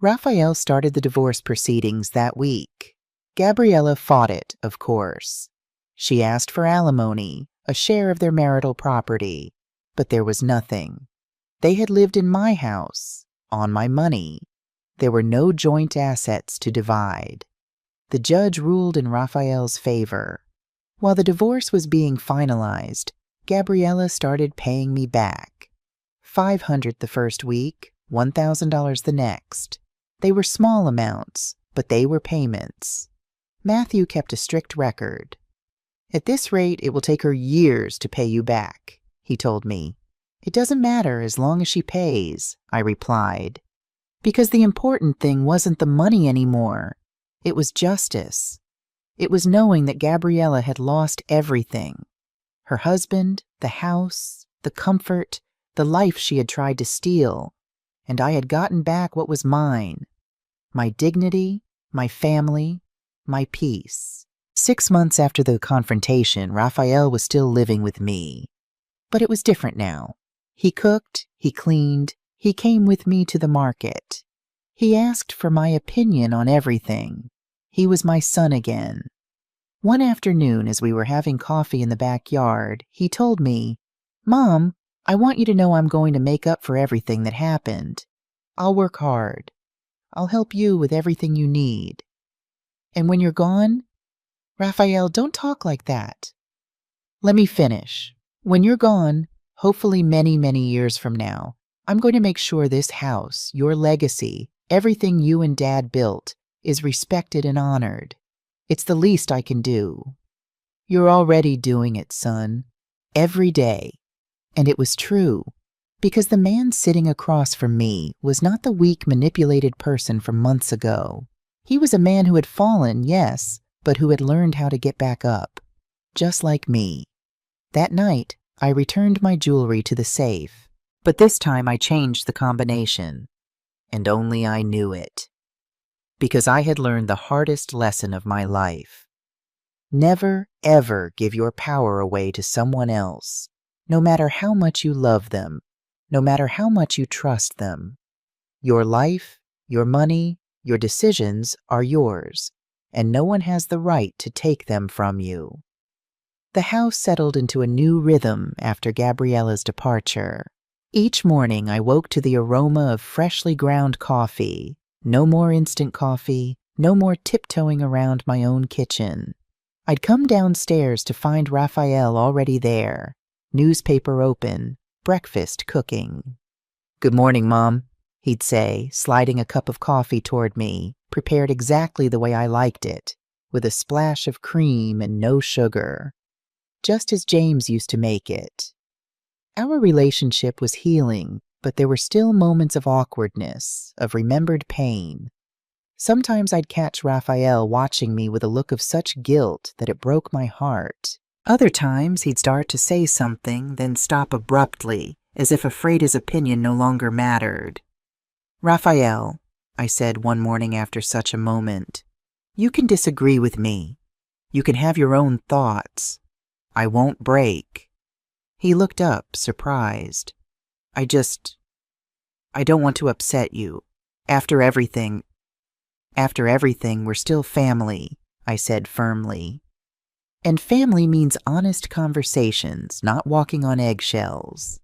Raphael started the divorce proceedings that week. Gabriella fought it, of course. She asked for alimony, a share of their marital property, but there was nothing. They had lived in my house, on my money. There were no joint assets to divide. The judge ruled in Raphael's favor. While the divorce was being finalized, Gabriella started paying me back. $500 the first week, $1,000 the next. They were small amounts, but they were payments. Matthew kept a strict record. "At this rate, it will take her years to pay you back," he told me. "It doesn't matter as long as she pays," I replied. Because the important thing wasn't the money anymore. It was justice. It was knowing that Gabriella had lost everything. Her husband, the house, the comfort, the life she had tried to steal. And I had gotten back what was mine. My dignity, my family, my peace. 6 months after the confrontation, Raphael was still living with me. But it was different now. He cooked, he cleaned, he came with me to the market. He asked for my opinion on everything. He was my son again. One afternoon, as we were having coffee in the backyard, he told me, "Mom, I want you to know I'm going to make up for everything that happened. I'll work hard. I'll help you with everything you need. And when you're gone..." "Raphael, don't talk like that." "Let me finish. When you're gone, hopefully many, many years from now, I'm going to make sure this house, your legacy, everything you and Dad built, is respected and honored. It's the least I can do." "You're already doing it, son. Every day." And it was true, because the man sitting across from me was not the weak, manipulated person from months ago. He was a man who had fallen, yes, but who had learned how to get back up. Just like me. That night, I returned my jewelry to the safe, but this time I changed the combination. And only I knew it. Because I had learned the hardest lesson of my life. Never, ever give your power away to someone else, no matter how much you love them, no matter how much you trust them. Your life, your money, your decisions are yours, and no one has the right to take them from you. The house settled into a new rhythm after Gabriella's departure. Each morning I woke to the aroma of freshly ground coffee. No more instant coffee, no more tiptoeing around my own kitchen. I'd come downstairs to find Raphael already there, newspaper open, breakfast cooking. "Good morning, Mom," he'd say, sliding a cup of coffee toward me, prepared exactly the way I liked it, with a splash of cream and no sugar. Just as James used to make it. Our relationship was healing, but there were still moments of awkwardness, of remembered pain. Sometimes I'd catch Raphael watching me with a look of such guilt that it broke my heart. Other times he'd start to say something, then stop abruptly, as if afraid his opinion no longer mattered. "Raphael," I said one morning after such a moment, "you can disagree with me. You can have your own thoughts. I won't break." He looked up, surprised. I don't want to upset you. After everything, we're still family," I said firmly. "And family means honest conversations, not walking on eggshells."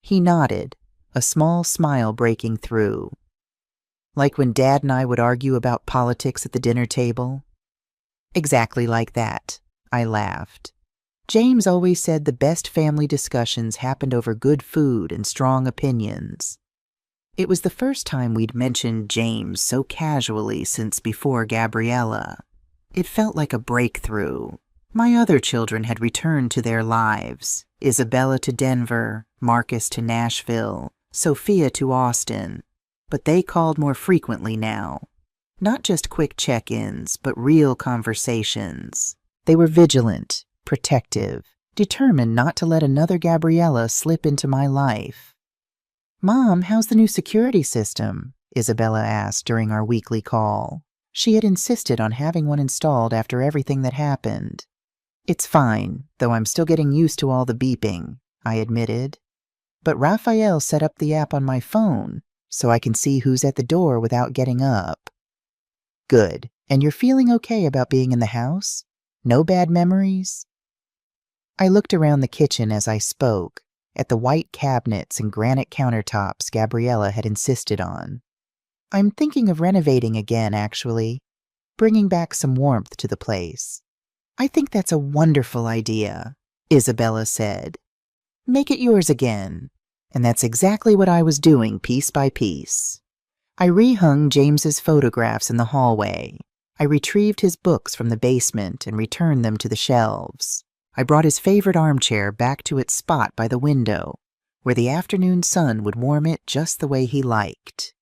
He nodded, a small smile breaking through. "Like when Dad and I would argue about politics at the dinner table?" "Exactly like that," I laughed. James always said the best family discussions happened over good food and strong opinions. It was the first time we'd mentioned James so casually since before Gabriella. It felt like a breakthrough. My other children had returned to their lives. Isabella to Denver, Marcus to Nashville, Sophia to Austin. But they called more frequently now. Not just quick check-ins, but real conversations. They were vigilant, protective, determined not to let another Gabriella slip into my life. "Mom, how's the new security system?" Isabella asked during our weekly call. She had insisted on having one installed after everything that happened. "It's fine, though I'm still getting used to all the beeping," I admitted. "But Raphael set up the app on my phone, so I can see who's at the door without getting up." "Good. And you're feeling okay about being in the house? No bad memories?" I looked around the kitchen as I spoke, at the white cabinets and granite countertops Gabriella had insisted on. "I'm thinking of renovating again, actually, bringing back some warmth to the place." "I think that's a wonderful idea," Isabella said. "Make it yours again." And that's exactly what I was doing piece by piece. I rehung James's photographs in the hallway. I retrieved his books from the basement and returned them to the shelves. I brought his favorite armchair back to its spot by the window, where the afternoon sun would warm it just the way he liked.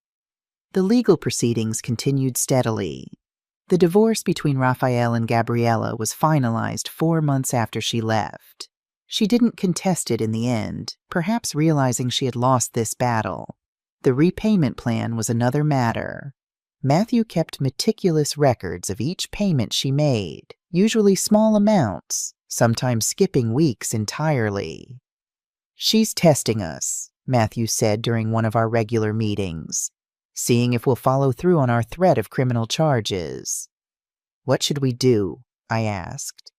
The legal proceedings continued steadily. The divorce between Raphael and Gabriella was finalized 4 months after she left. She didn't contest it in the end, perhaps realizing she had lost this battle. The repayment plan was another matter. Matthew kept meticulous records of each payment she made, usually small amounts, sometimes skipping weeks entirely. "She's testing us," Matthew said during one of our regular meetings, "seeing if we'll follow through on our threat of criminal charges." "What should we do?" I asked.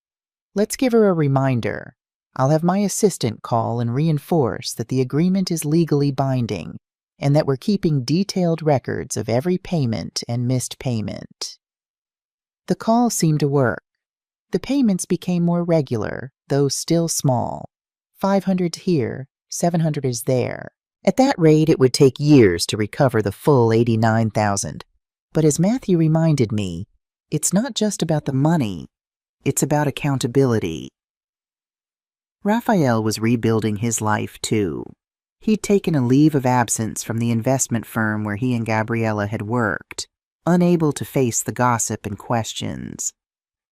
"Let's give her a reminder. I'll have my assistant call and reinforce that the agreement is legally binding and that we're keeping detailed records of every payment and missed payment." The call seemed to work. The payments became more regular, though still small. 500 here, 700 is there. At that rate, it would take years to recover the full 89,000. But as Matthew reminded me, it's not just about the money, it's about accountability. Raphael was rebuilding his life, too. He'd taken a leave of absence from the investment firm where he and Gabriella had worked, unable to face the gossip and questions.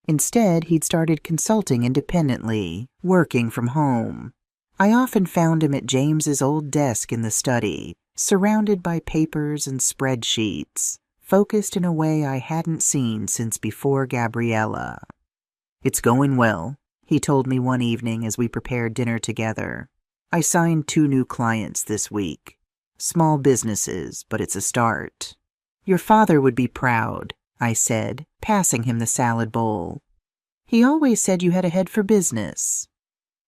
Instead, he'd started consulting independently, working from home. I often found him at James's old desk in the study, surrounded by papers and spreadsheets, focused in a way I hadn't seen since before Gabriella. "It's going well," he told me one evening as we prepared dinner together. "I signed 2 new clients this week. Small businesses, but it's a start." "Your father would be proud," I said, passing him the salad bowl. "He always said you had a head for business."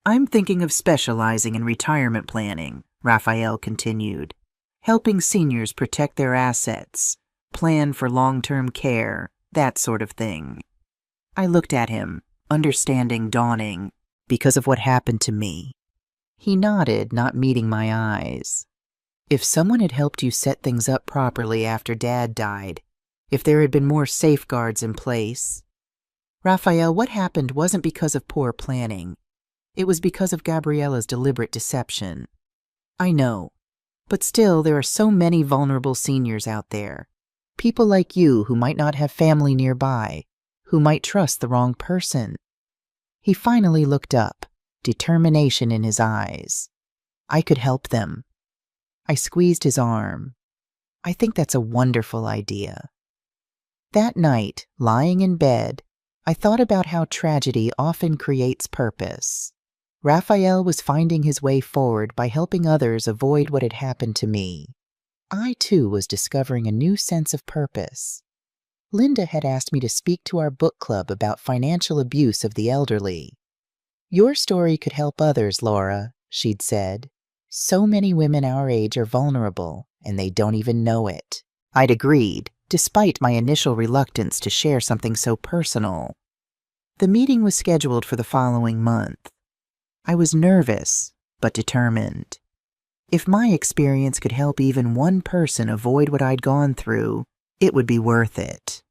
"I'm thinking of specializing in retirement planning," Raphael continued, "helping seniors protect their assets, plan for long-term care, that sort of thing." I looked at him, understanding dawning, because of what happened to me. He nodded, not meeting my eyes. "If someone had helped you set things up properly after Dad died, if there had been more safeguards in place." "Raphael, what happened wasn't because of poor planning. It was because of Gabriella's deliberate deception." "I know, but still there are so many vulnerable seniors out there. People like you who might not have family nearby, who might trust the wrong person." He finally looked up, determination in his eyes. "I could help them." I squeezed his arm. "I think that's a wonderful idea." That night, lying in bed, I thought about how tragedy often creates purpose. Raphael was finding his way forward by helping others avoid what had happened to me. I, too, was discovering a new sense of purpose. Linda had asked me to speak to our book club about financial abuse of the elderly. "Your story could help others, Laura," she'd said. "So many women our age are vulnerable, and they don't even know it." I'd agreed, despite my initial reluctance to share something so personal. The meeting was scheduled for the following month. I was nervous, but determined. If my experience could help even one person avoid what I'd gone through, it would be worth it.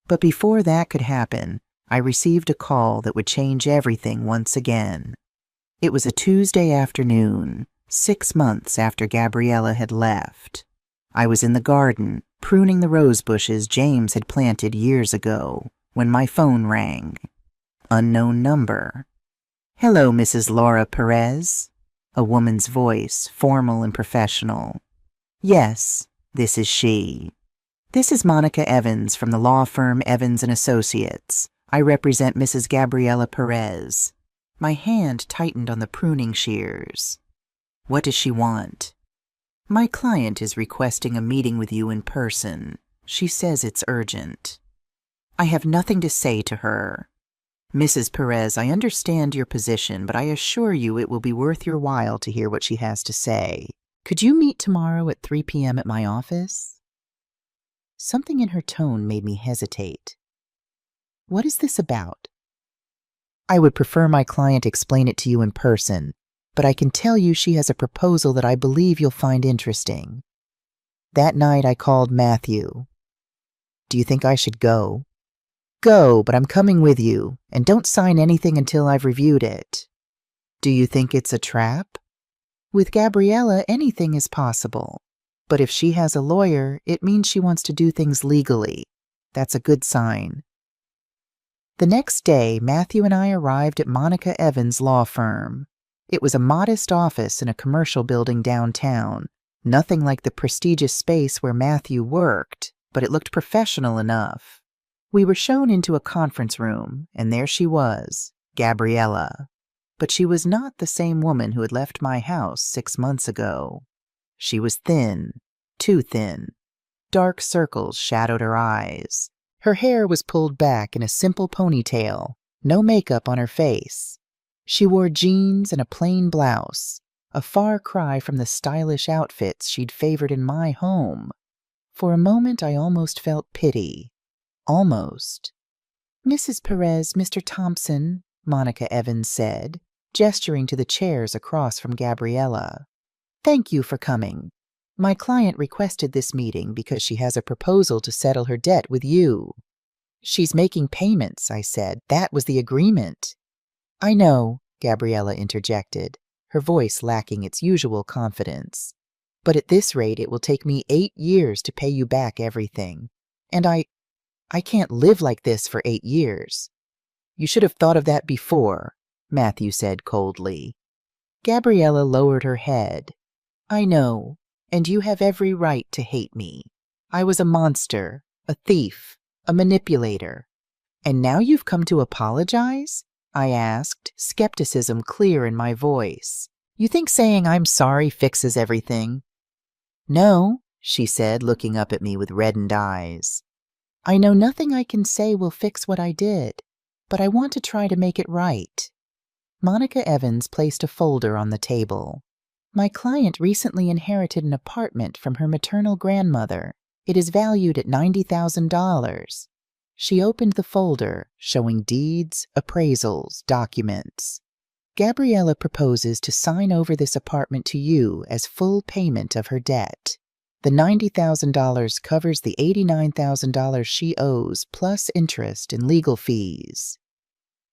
But before that could happen, I received a call that would change everything once again. It was a Tuesday afternoon, 6 months after Gabriella had left. I was in the garden, pruning the rose bushes James had planted years ago, when my phone rang. Unknown number. "Hello, Mrs. Laura Perez," a woman's voice, formal and professional. "Yes, this is she." "This is Monica Evans from the law firm Evans & Associates. I represent Mrs. Gabriella Perez." My hand tightened on the pruning shears. "What does she want?" "My client is requesting a meeting with you in person. She says it's urgent." "I have nothing to say to her." "Mrs. Perez, I understand your position, but I assure you it will be worth your while to hear what she has to say. Could you meet tomorrow at 3 p.m. at my office?" Something in her tone made me hesitate. "What is this about?" "I would prefer my client explain it to you in person, but I can tell you she has a proposal that I believe you'll find interesting." That night I called Matthew. "Do you think I should go?" "Go, but I'm coming with you, and don't sign anything until I've reviewed it." "Do you think it's a trap?" "With Gabriella, anything is possible. But if she has a lawyer, it means she wants to do things legally. That's a good sign." The next day, Matthew and I arrived at Monica Evans' law firm. It was a modest office in a commercial building downtown, nothing like the prestigious space where Matthew worked, but it looked professional enough. We were shown into a conference room, and there she was, Gabriella. But she was not the same woman who had left my house 6 months ago. She was thin, too thin. Dark circles shadowed her eyes. Her hair was pulled back in a simple ponytail, no makeup on her face. She wore jeans and a plain blouse, a far cry from the stylish outfits she'd favored in my home. For a moment I almost felt pity. Almost. "Mrs. Perez, Mr. Thompson," Monica Evans said, gesturing to the chairs across from Gabriella. "Thank you for coming. My client requested this meeting because she has a proposal to settle her debt with you." "She's making payments," I said. "That was the agreement." "I know," Gabriella interjected, her voice lacking its usual confidence. "But at this rate it will take me 8 years to pay you back everything. And I can't live like this for 8 years. You should have thought of that before, Matthew said coldly. Gabriella lowered her head. I know, and you have every right to hate me. I was a monster, a thief, a manipulator. And now you've come to apologize? I asked, skepticism clear in my voice. You think saying I'm sorry fixes everything? No, she said, looking up at me with reddened eyes. I know nothing I can say will fix what I did, but I want to try to make it right. Monica Evans placed a folder on the table. My client recently inherited an apartment from her maternal grandmother. It is valued at $90,000. She opened the folder, showing deeds, appraisals, documents. Gabriella proposes to sign over this apartment to you as full payment of her debt. The $90,000 covers the $89,000 she owes, plus interest and legal fees.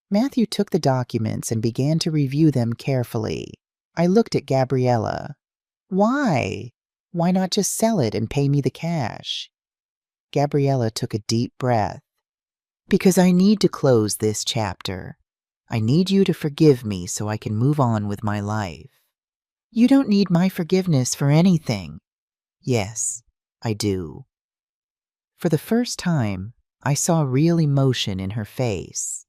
Matthew took the documents and began to review them carefully. I looked at Gabriella. Why? Why not just sell it and pay me the cash? Gabriella took a deep breath. Because I need to close this chapter. I need you to forgive me so I can move on with my life. You don't need my forgiveness for anything. Yes, I do. For the first time, I saw real emotion in her face.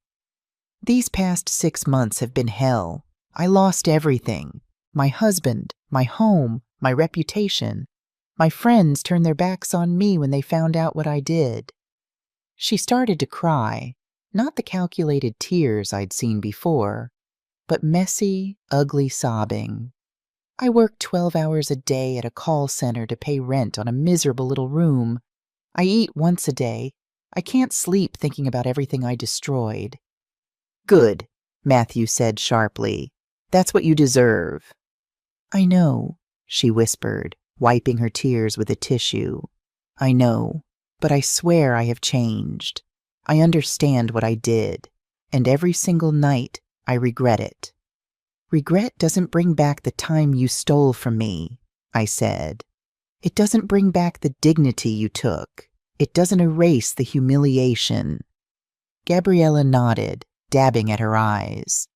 These past 6 months have been hell. I lost everything. My husband, my home, my reputation. My friends turned their backs on me when they found out what I did. She started to cry, not the calculated tears I'd seen before, but messy, ugly sobbing. I work 12 hours a day at a call center to pay rent on a miserable little room. I eat once a day. I can't sleep thinking about everything I destroyed. Good, Matthew said sharply. That's what you deserve. I know, she whispered, wiping her tears with a tissue. I know, but I swear I have changed. I understand what I did, and every single night I regret it. Regret doesn't bring back the time you stole from me, I said. It doesn't bring back the dignity you took. It doesn't erase the humiliation. Gabriella nodded, dabbing at her eyes.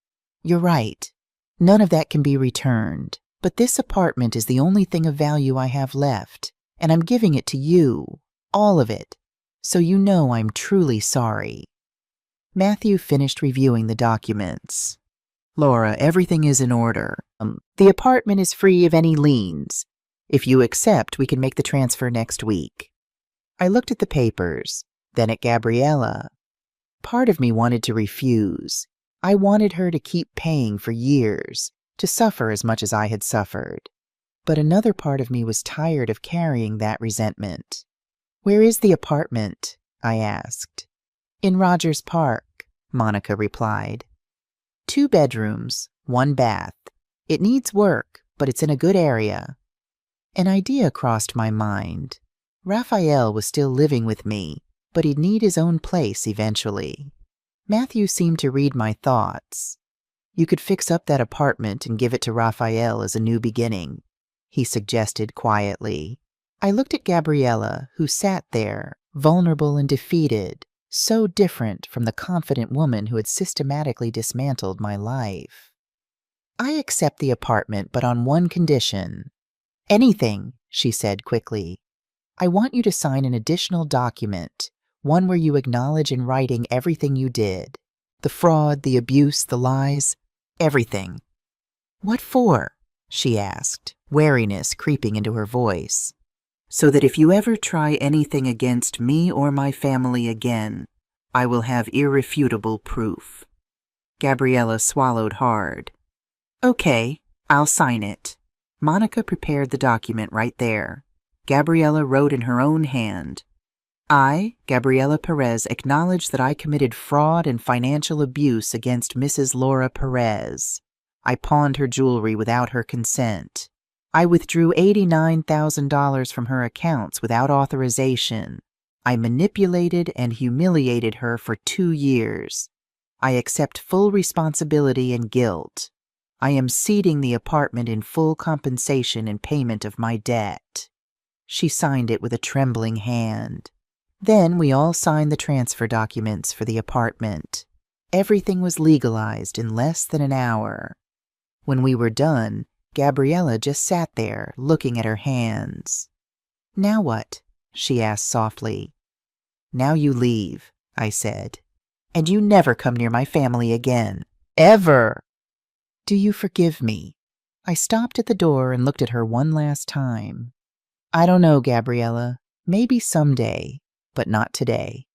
You're right. None of that can be returned. But this apartment is the only thing of value I have left, and I'm giving it to you, all of it, so you know I'm truly sorry. Matthew finished reviewing the documents. Laura, everything is in order. The apartment is free of any liens. If you accept, we can make the transfer next week. I looked at the papers, then at Gabriella. Part of me wanted to refuse. I wanted her to keep paying for years, to suffer as much as I had suffered. But another part of me was tired of carrying that resentment. Where is the apartment? I asked. In Rogers Park, Monica replied. 2 bedrooms, 1 bath. It needs work, but it's in a good area. An idea crossed my mind. Raphael was still living with me, but he'd need his own place eventually. Matthew seemed to read my thoughts. You could fix up that apartment and give it to Raphael as a new beginning, he suggested quietly. I looked at Gabriella, who sat there, vulnerable and defeated, so different from the confident woman who had systematically dismantled my life. I accept the apartment, but on one condition. Anything, she said quickly. I want you to sign an additional document, one where you acknowledge in writing everything you did. The fraud, the abuse, the lies, everything. What for? She asked, wariness creeping into her voice. So that if you ever try anything against me or my family again, I will have irrefutable proof. Gabriella swallowed hard. Okay, I'll sign it. Monica prepared the document right there. Gabriella wrote in her own hand. I, Gabriella Perez, acknowledge that I committed fraud and financial abuse against Mrs. Laura Perez. I pawned her jewelry without her consent. I withdrew $89,000 from her accounts without authorization. I manipulated and humiliated her for 2 years. I accept full responsibility and guilt. I am ceding the apartment in full compensation and payment of my debt. She signed it with a trembling hand. Then we all signed the transfer documents for the apartment. Everything was legalized in less than an hour. When we were done, Gabriella just sat there, looking at her hands. "Now what?" she asked softly. "Now you leave," I said. "And you never come near my family again. Ever!" "Do you forgive me?" I stopped at the door and looked at her one last time. "I don't know, Gabriella. Maybe someday, but not today."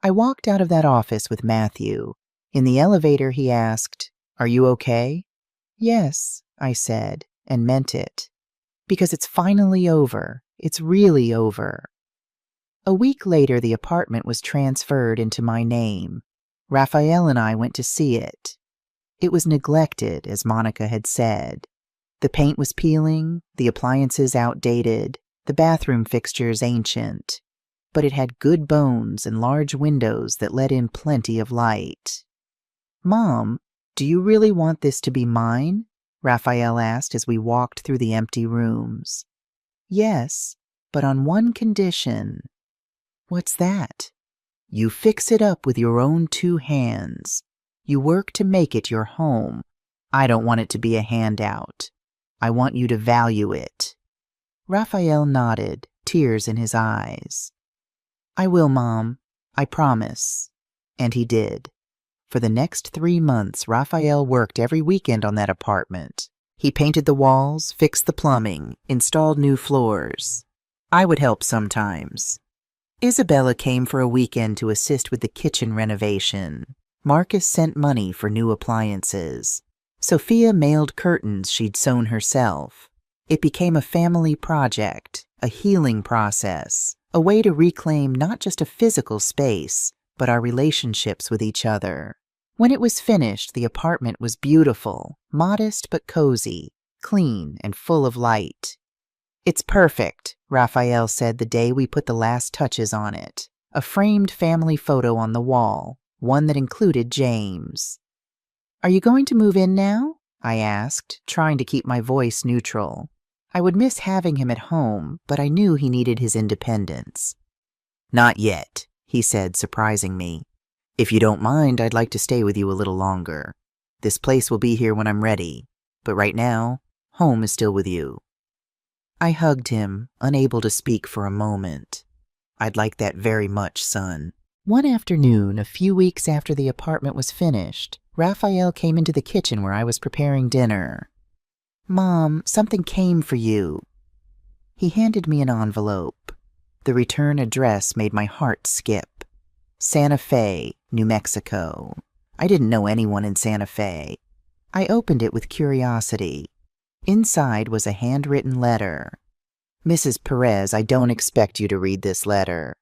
I walked out of that office with Matthew. In the elevator, he asked, "Are you okay?" "Yes," I said, and meant it. Because it's finally over. It's really over. A week later, the apartment was transferred into my name. Raphael and I went to see it. It was neglected, as Monica had said. The paint was peeling, the appliances outdated, the bathroom fixtures ancient. But it had good bones and large windows that let in plenty of light. "Mom, do you really want this to be mine?" Raphael asked as we walked through the empty rooms. "Yes, but on one condition." "What's that?" "You fix it up with your own 2 hands. You work to make it your home. I don't want it to be a handout. I want you to value it." Raphael nodded, tears in his eyes. "I will, Mom. I promise." And he did. For the next 3 months, Raphael worked every weekend on that apartment. He painted the walls, fixed the plumbing, installed new floors. I would help sometimes. Isabella came for a weekend to assist with the kitchen renovation. Marcus sent money for new appliances. Sophia mailed curtains she'd sewn herself. It became a family project, a healing process, a way to reclaim not just a physical space, but our relationships with each other. When it was finished, the apartment was beautiful, modest but cozy, clean and full of light. "It's perfect," Raphael said the day we put the last touches on it. A framed family photo on the wall, one that included James. "Are you going to move in now?" I asked, trying to keep my voice neutral. I would miss having him at home, but I knew he needed his independence. "Not yet," he said, surprising me. "If you don't mind, I'd like to stay with you a little longer. This place will be here when I'm ready, but right now, home is still with you." I hugged him, unable to speak for a moment. "I'd like that very much, son." One afternoon, a few weeks after the apartment was finished, Raphael came into the kitchen where I was preparing dinner. "Mom, something came for you." He handed me an envelope. The return address made my heart skip. Santa Fe, New Mexico. I didn't know anyone in Santa Fe. I opened it with curiosity. Inside was a handwritten letter. "Mrs. Perez, I don't expect you to read this letter.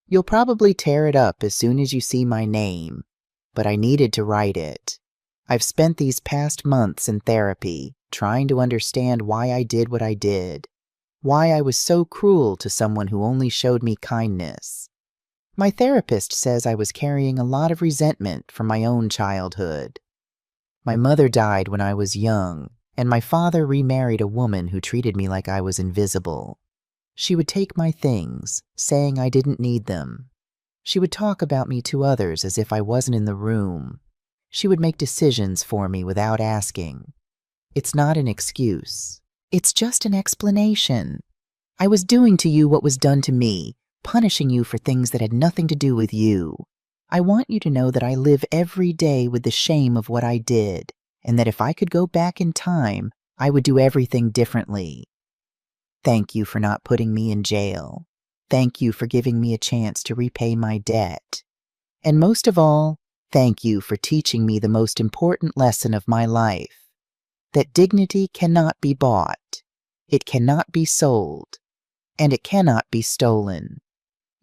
You'll probably tear it up as soon as you see my name, but I needed to write it. I've spent these past months in therapy, trying to understand why I did what I did, why I was so cruel to someone who only showed me kindness. My therapist says I was carrying a lot of resentment from my own childhood. My mother died when I was young, and my father remarried a woman who treated me like I was invisible. She would take my things, saying I didn't need them. She would talk about me to others as if I wasn't in the room. She would make decisions for me without asking. It's not an excuse. It's just an explanation. I was doing to you what was done to me, punishing you for things that had nothing to do with you. I want you to know that I live every day with the shame of what I did, and that if I could go back in time, I would do everything differently. Thank you for not putting me in jail. Thank you for giving me a chance to repay my debt. And most of all, thank you for teaching me the most important lesson of my life, that dignity cannot be bought, it cannot be sold, and it cannot be stolen.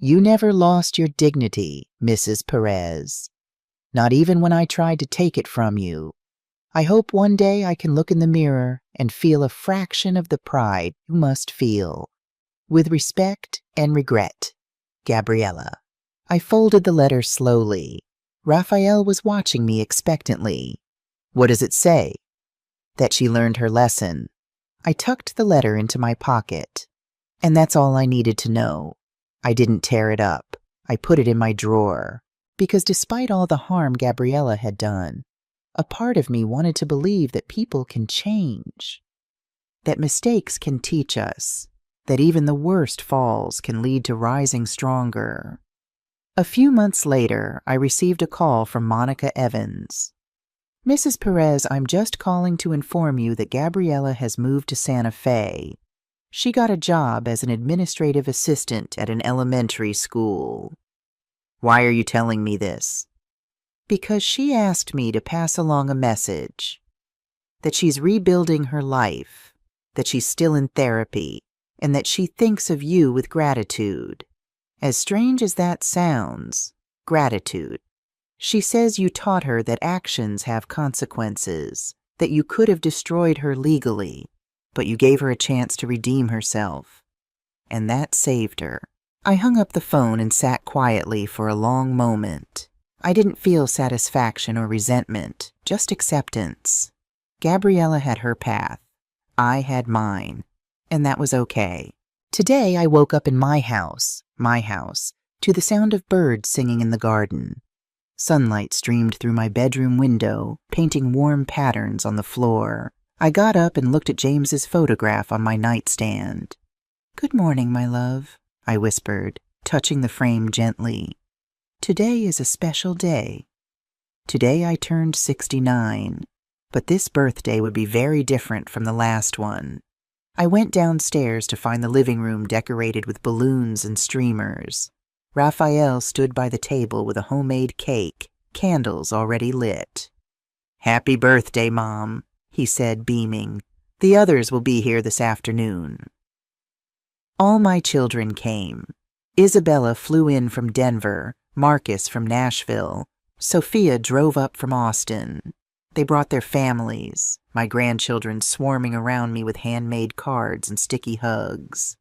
You never lost your dignity, Mrs. Perez. Not even when I tried to take it from you. I hope one day I can look in the mirror and feel a fraction of the pride you must feel. With respect and regret, Gabriella. I folded the letter slowly. Raphael was watching me expectantly. What does it say? That she learned her lesson. I tucked the letter into my pocket. And that's all I needed to know. I didn't tear it up. I put it in my drawer, because despite all the harm Gabriella had done, a part of me wanted to believe that people can change, that mistakes can teach us, that even the worst falls can lead to rising stronger. A few months later, I received a call from Monica Evans. "Mrs. Perez, I'm just calling to inform you that Gabriella has moved to Santa Fe. She got a job as an administrative assistant at an elementary school." "Why are you telling me this?" "Because she asked me to pass along a message. That she's rebuilding her life, that she's still in therapy, and that she thinks of you with gratitude. As strange as that sounds, gratitude. She says you taught her that actions have consequences, that you could have destroyed her legally, but you gave her a chance to redeem herself. And that saved her." I hung up the phone and sat quietly for a long moment. I didn't feel satisfaction or resentment, just acceptance. Gabriella had her path. I had mine. And that was okay. Today I woke up in my house, to the sound of birds singing in the garden. Sunlight streamed through my bedroom window, painting warm patterns on the floor. I got up and looked at James's photograph on my nightstand. "Good morning, my love," I whispered, touching the frame gently. "Today is a special day. Today I turned 69, but this birthday would be very different from the last one." I went downstairs to find the living room decorated with balloons and streamers. Raphael stood by the table with a homemade cake, candles already lit. "Happy birthday, Mom," he said, beaming. "The others will be here this afternoon." All my children came. Isabella flew in from Denver, Marcus from Nashville, Sophia drove up from Austin. They brought their families, my grandchildren swarming around me with handmade cards and sticky hugs.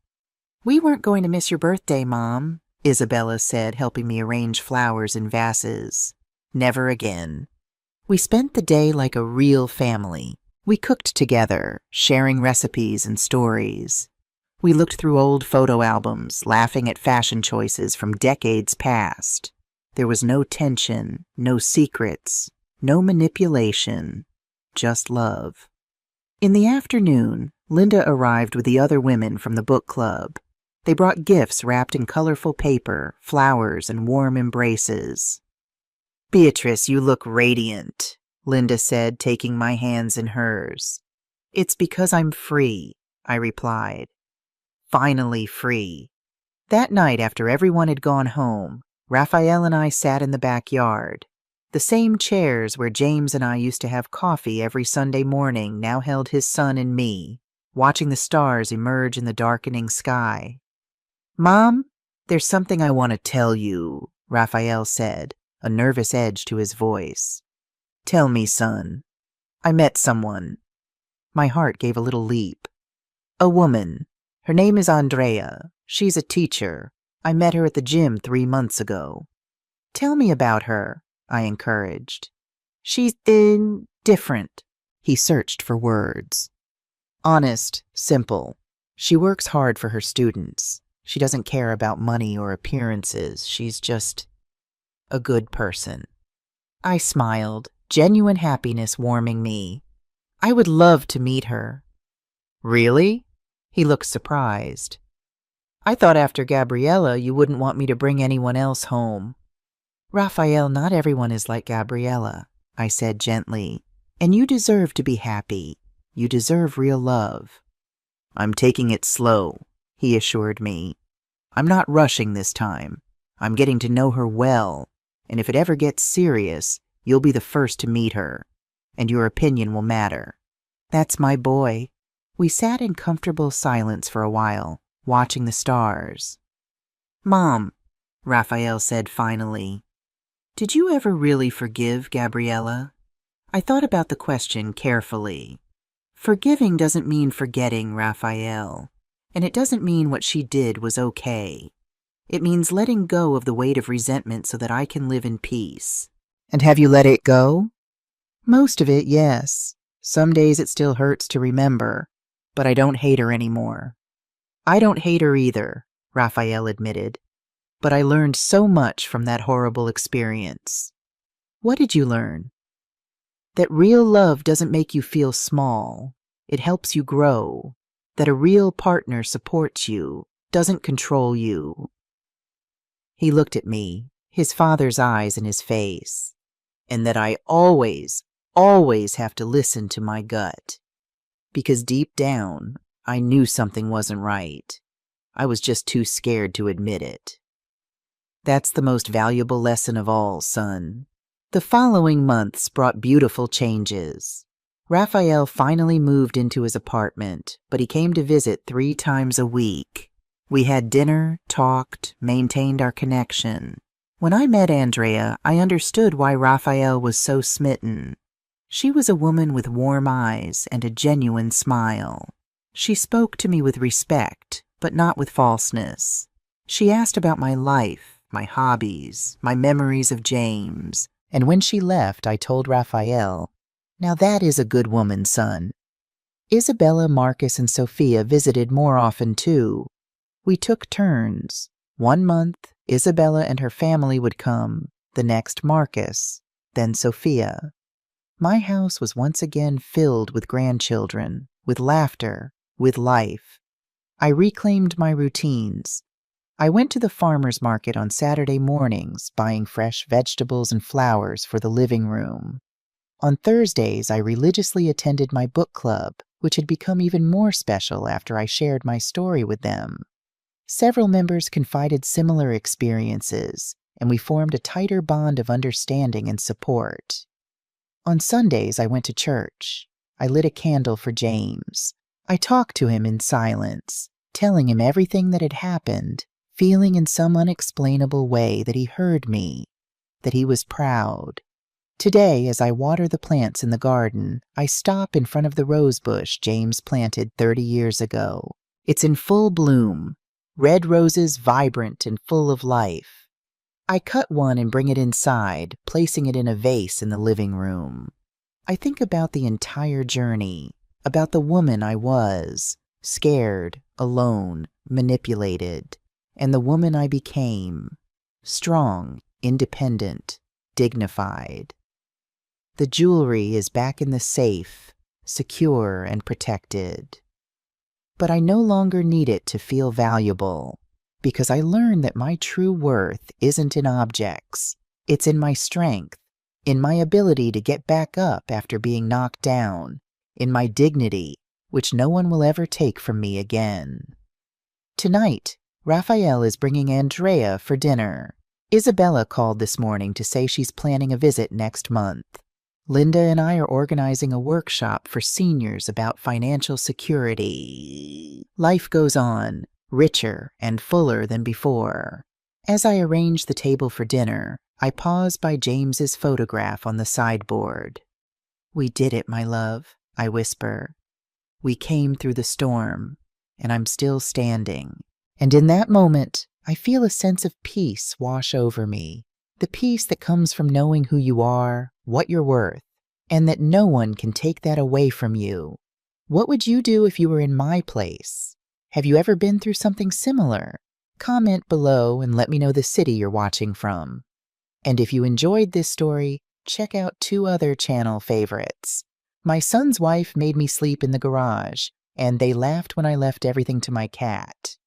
"We weren't going to miss your birthday, Mom," Isabella said, helping me arrange flowers in vases. "Never again." We spent the day like a real family. We cooked together, sharing recipes and stories. We looked through old photo albums, laughing at fashion choices from decades past. There was no tension, no secrets, no manipulation, just love. In the afternoon, Linda arrived with the other women from the book club. They brought gifts wrapped in colorful paper, flowers, and warm embraces. "Beatrice, you look radiant," Linda said, taking my hands in hers. "It's because I'm free," I replied. Finally free. That night, after everyone had gone home, Raphael and I sat in the backyard. The same chairs where James and I used to have coffee every Sunday morning now held his son and me, watching the stars emerge in the darkening sky. "Mom, there's something I want to tell you," Raphael said, a nervous edge to his voice. "Tell me, son." "I met someone." My heart gave a little leap. "A woman. Her name is Andrea. She's a teacher. I met her at the gym 3 months ago." "Tell me about her," I encouraged. "She's different." He searched for words. "Honest, simple. She works hard for her students. She doesn't care about money or appearances. She's just a good person." I smiled, genuine happiness warming me. "I would love to meet her." "Really?" He looked surprised. "I thought after Gabriella you wouldn't want me to bring anyone else home." "Raphael, not everyone is like Gabriella," I said gently. "And you deserve to be happy. You deserve real love." "I'm taking it slow," he assured me. "I'm not rushing this time. I'm getting to know her well, and if it ever gets serious, you'll be the first to meet her, and your opinion will matter." "That's my boy." We sat in comfortable silence for a while, watching the stars. "Mom," Raphael said finally, "did you ever really forgive Gabriella?" I thought about the question carefully. Forgiving doesn't mean forgetting Raphael, and it doesn't mean what she did was okay. It means letting go of the weight of resentment so that I can live in peace. "And have you let it go?" "Most of it, yes. Some days it still hurts to remember, but I don't hate her anymore." "I don't hate her either," Raphael admitted. But I learned so much from that horrible experience. What did you learn? That real love doesn't make you feel small. It helps you grow. That a real partner supports you, doesn't control you. He looked at me, his father's eyes in his face, and that I always have to listen to my gut. Because deep down, I knew something wasn't right. I was just too scared to admit it. That's the most valuable lesson of all, son. The following months brought beautiful changes. Raphael finally moved into his apartment, but he came to visit 3 times a week. We had dinner, talked, maintained our connection. When I met Andrea, I understood why Raphael was so smitten. She was a woman with warm eyes and a genuine smile. She spoke to me with respect, but not with falseness. She asked about my life, my hobbies, my memories of James, and when she left, I told Raphael, "Now that is a good woman, son." Isabella, Marcus, and Sophia visited more often too. We took turns. 1 month, Isabella and her family would come, the next Marcus, then Sophia. My house was once again filled with grandchildren, with laughter, with life. I reclaimed my routines. I went to the farmer's market on Saturday mornings, buying fresh vegetables and flowers for the living room. On Thursdays, I religiously attended my book club, which had become even more special after I shared my story with them. Several members confided similar experiences, and we formed a tighter bond of understanding and support. On Sundays, I went to church. I lit a candle for James. I talked to him in silence, telling him everything that had happened, feeling in some unexplainable way that he heard me, that he was proud. Today, as I water the plants in the garden, I stop in front of the rose bush James planted 30 years ago. It's in full bloom, red roses vibrant and full of life. I cut one and bring it inside, placing it in a vase in the living room. I think about the entire journey, about the woman I was, scared, alone, manipulated, and the woman I became, strong, independent, dignified. The jewelry is back in the safe, secure and protected. But I no longer need it to feel valuable, because I learned that my true worth isn't in objects. It's in my strength, in my ability to get back up after being knocked down, in my dignity, which no one will ever take from me again. Tonight, Raphael is bringing Andrea for dinner. Isabella called this morning to say she's planning a visit next month. Linda and I are organizing a workshop for seniors about financial security. Life goes on, richer and fuller than before. As I arrange the table for dinner, I pause by James's photograph on the sideboard. "We did it, my love," I whisper. "We came through the storm, and I'm still standing." And in that moment, I feel a sense of peace wash over me. The peace that comes from knowing who you are, what you're worth, and that no one can take that away from you. What would you do if you were in my place? Have you ever been through something similar? Comment below and let me know the city you're watching from. And if you enjoyed this story, check out 2 other channel favorites. My son's wife made me sleep in the garage, and they laughed when I left everything to my cat.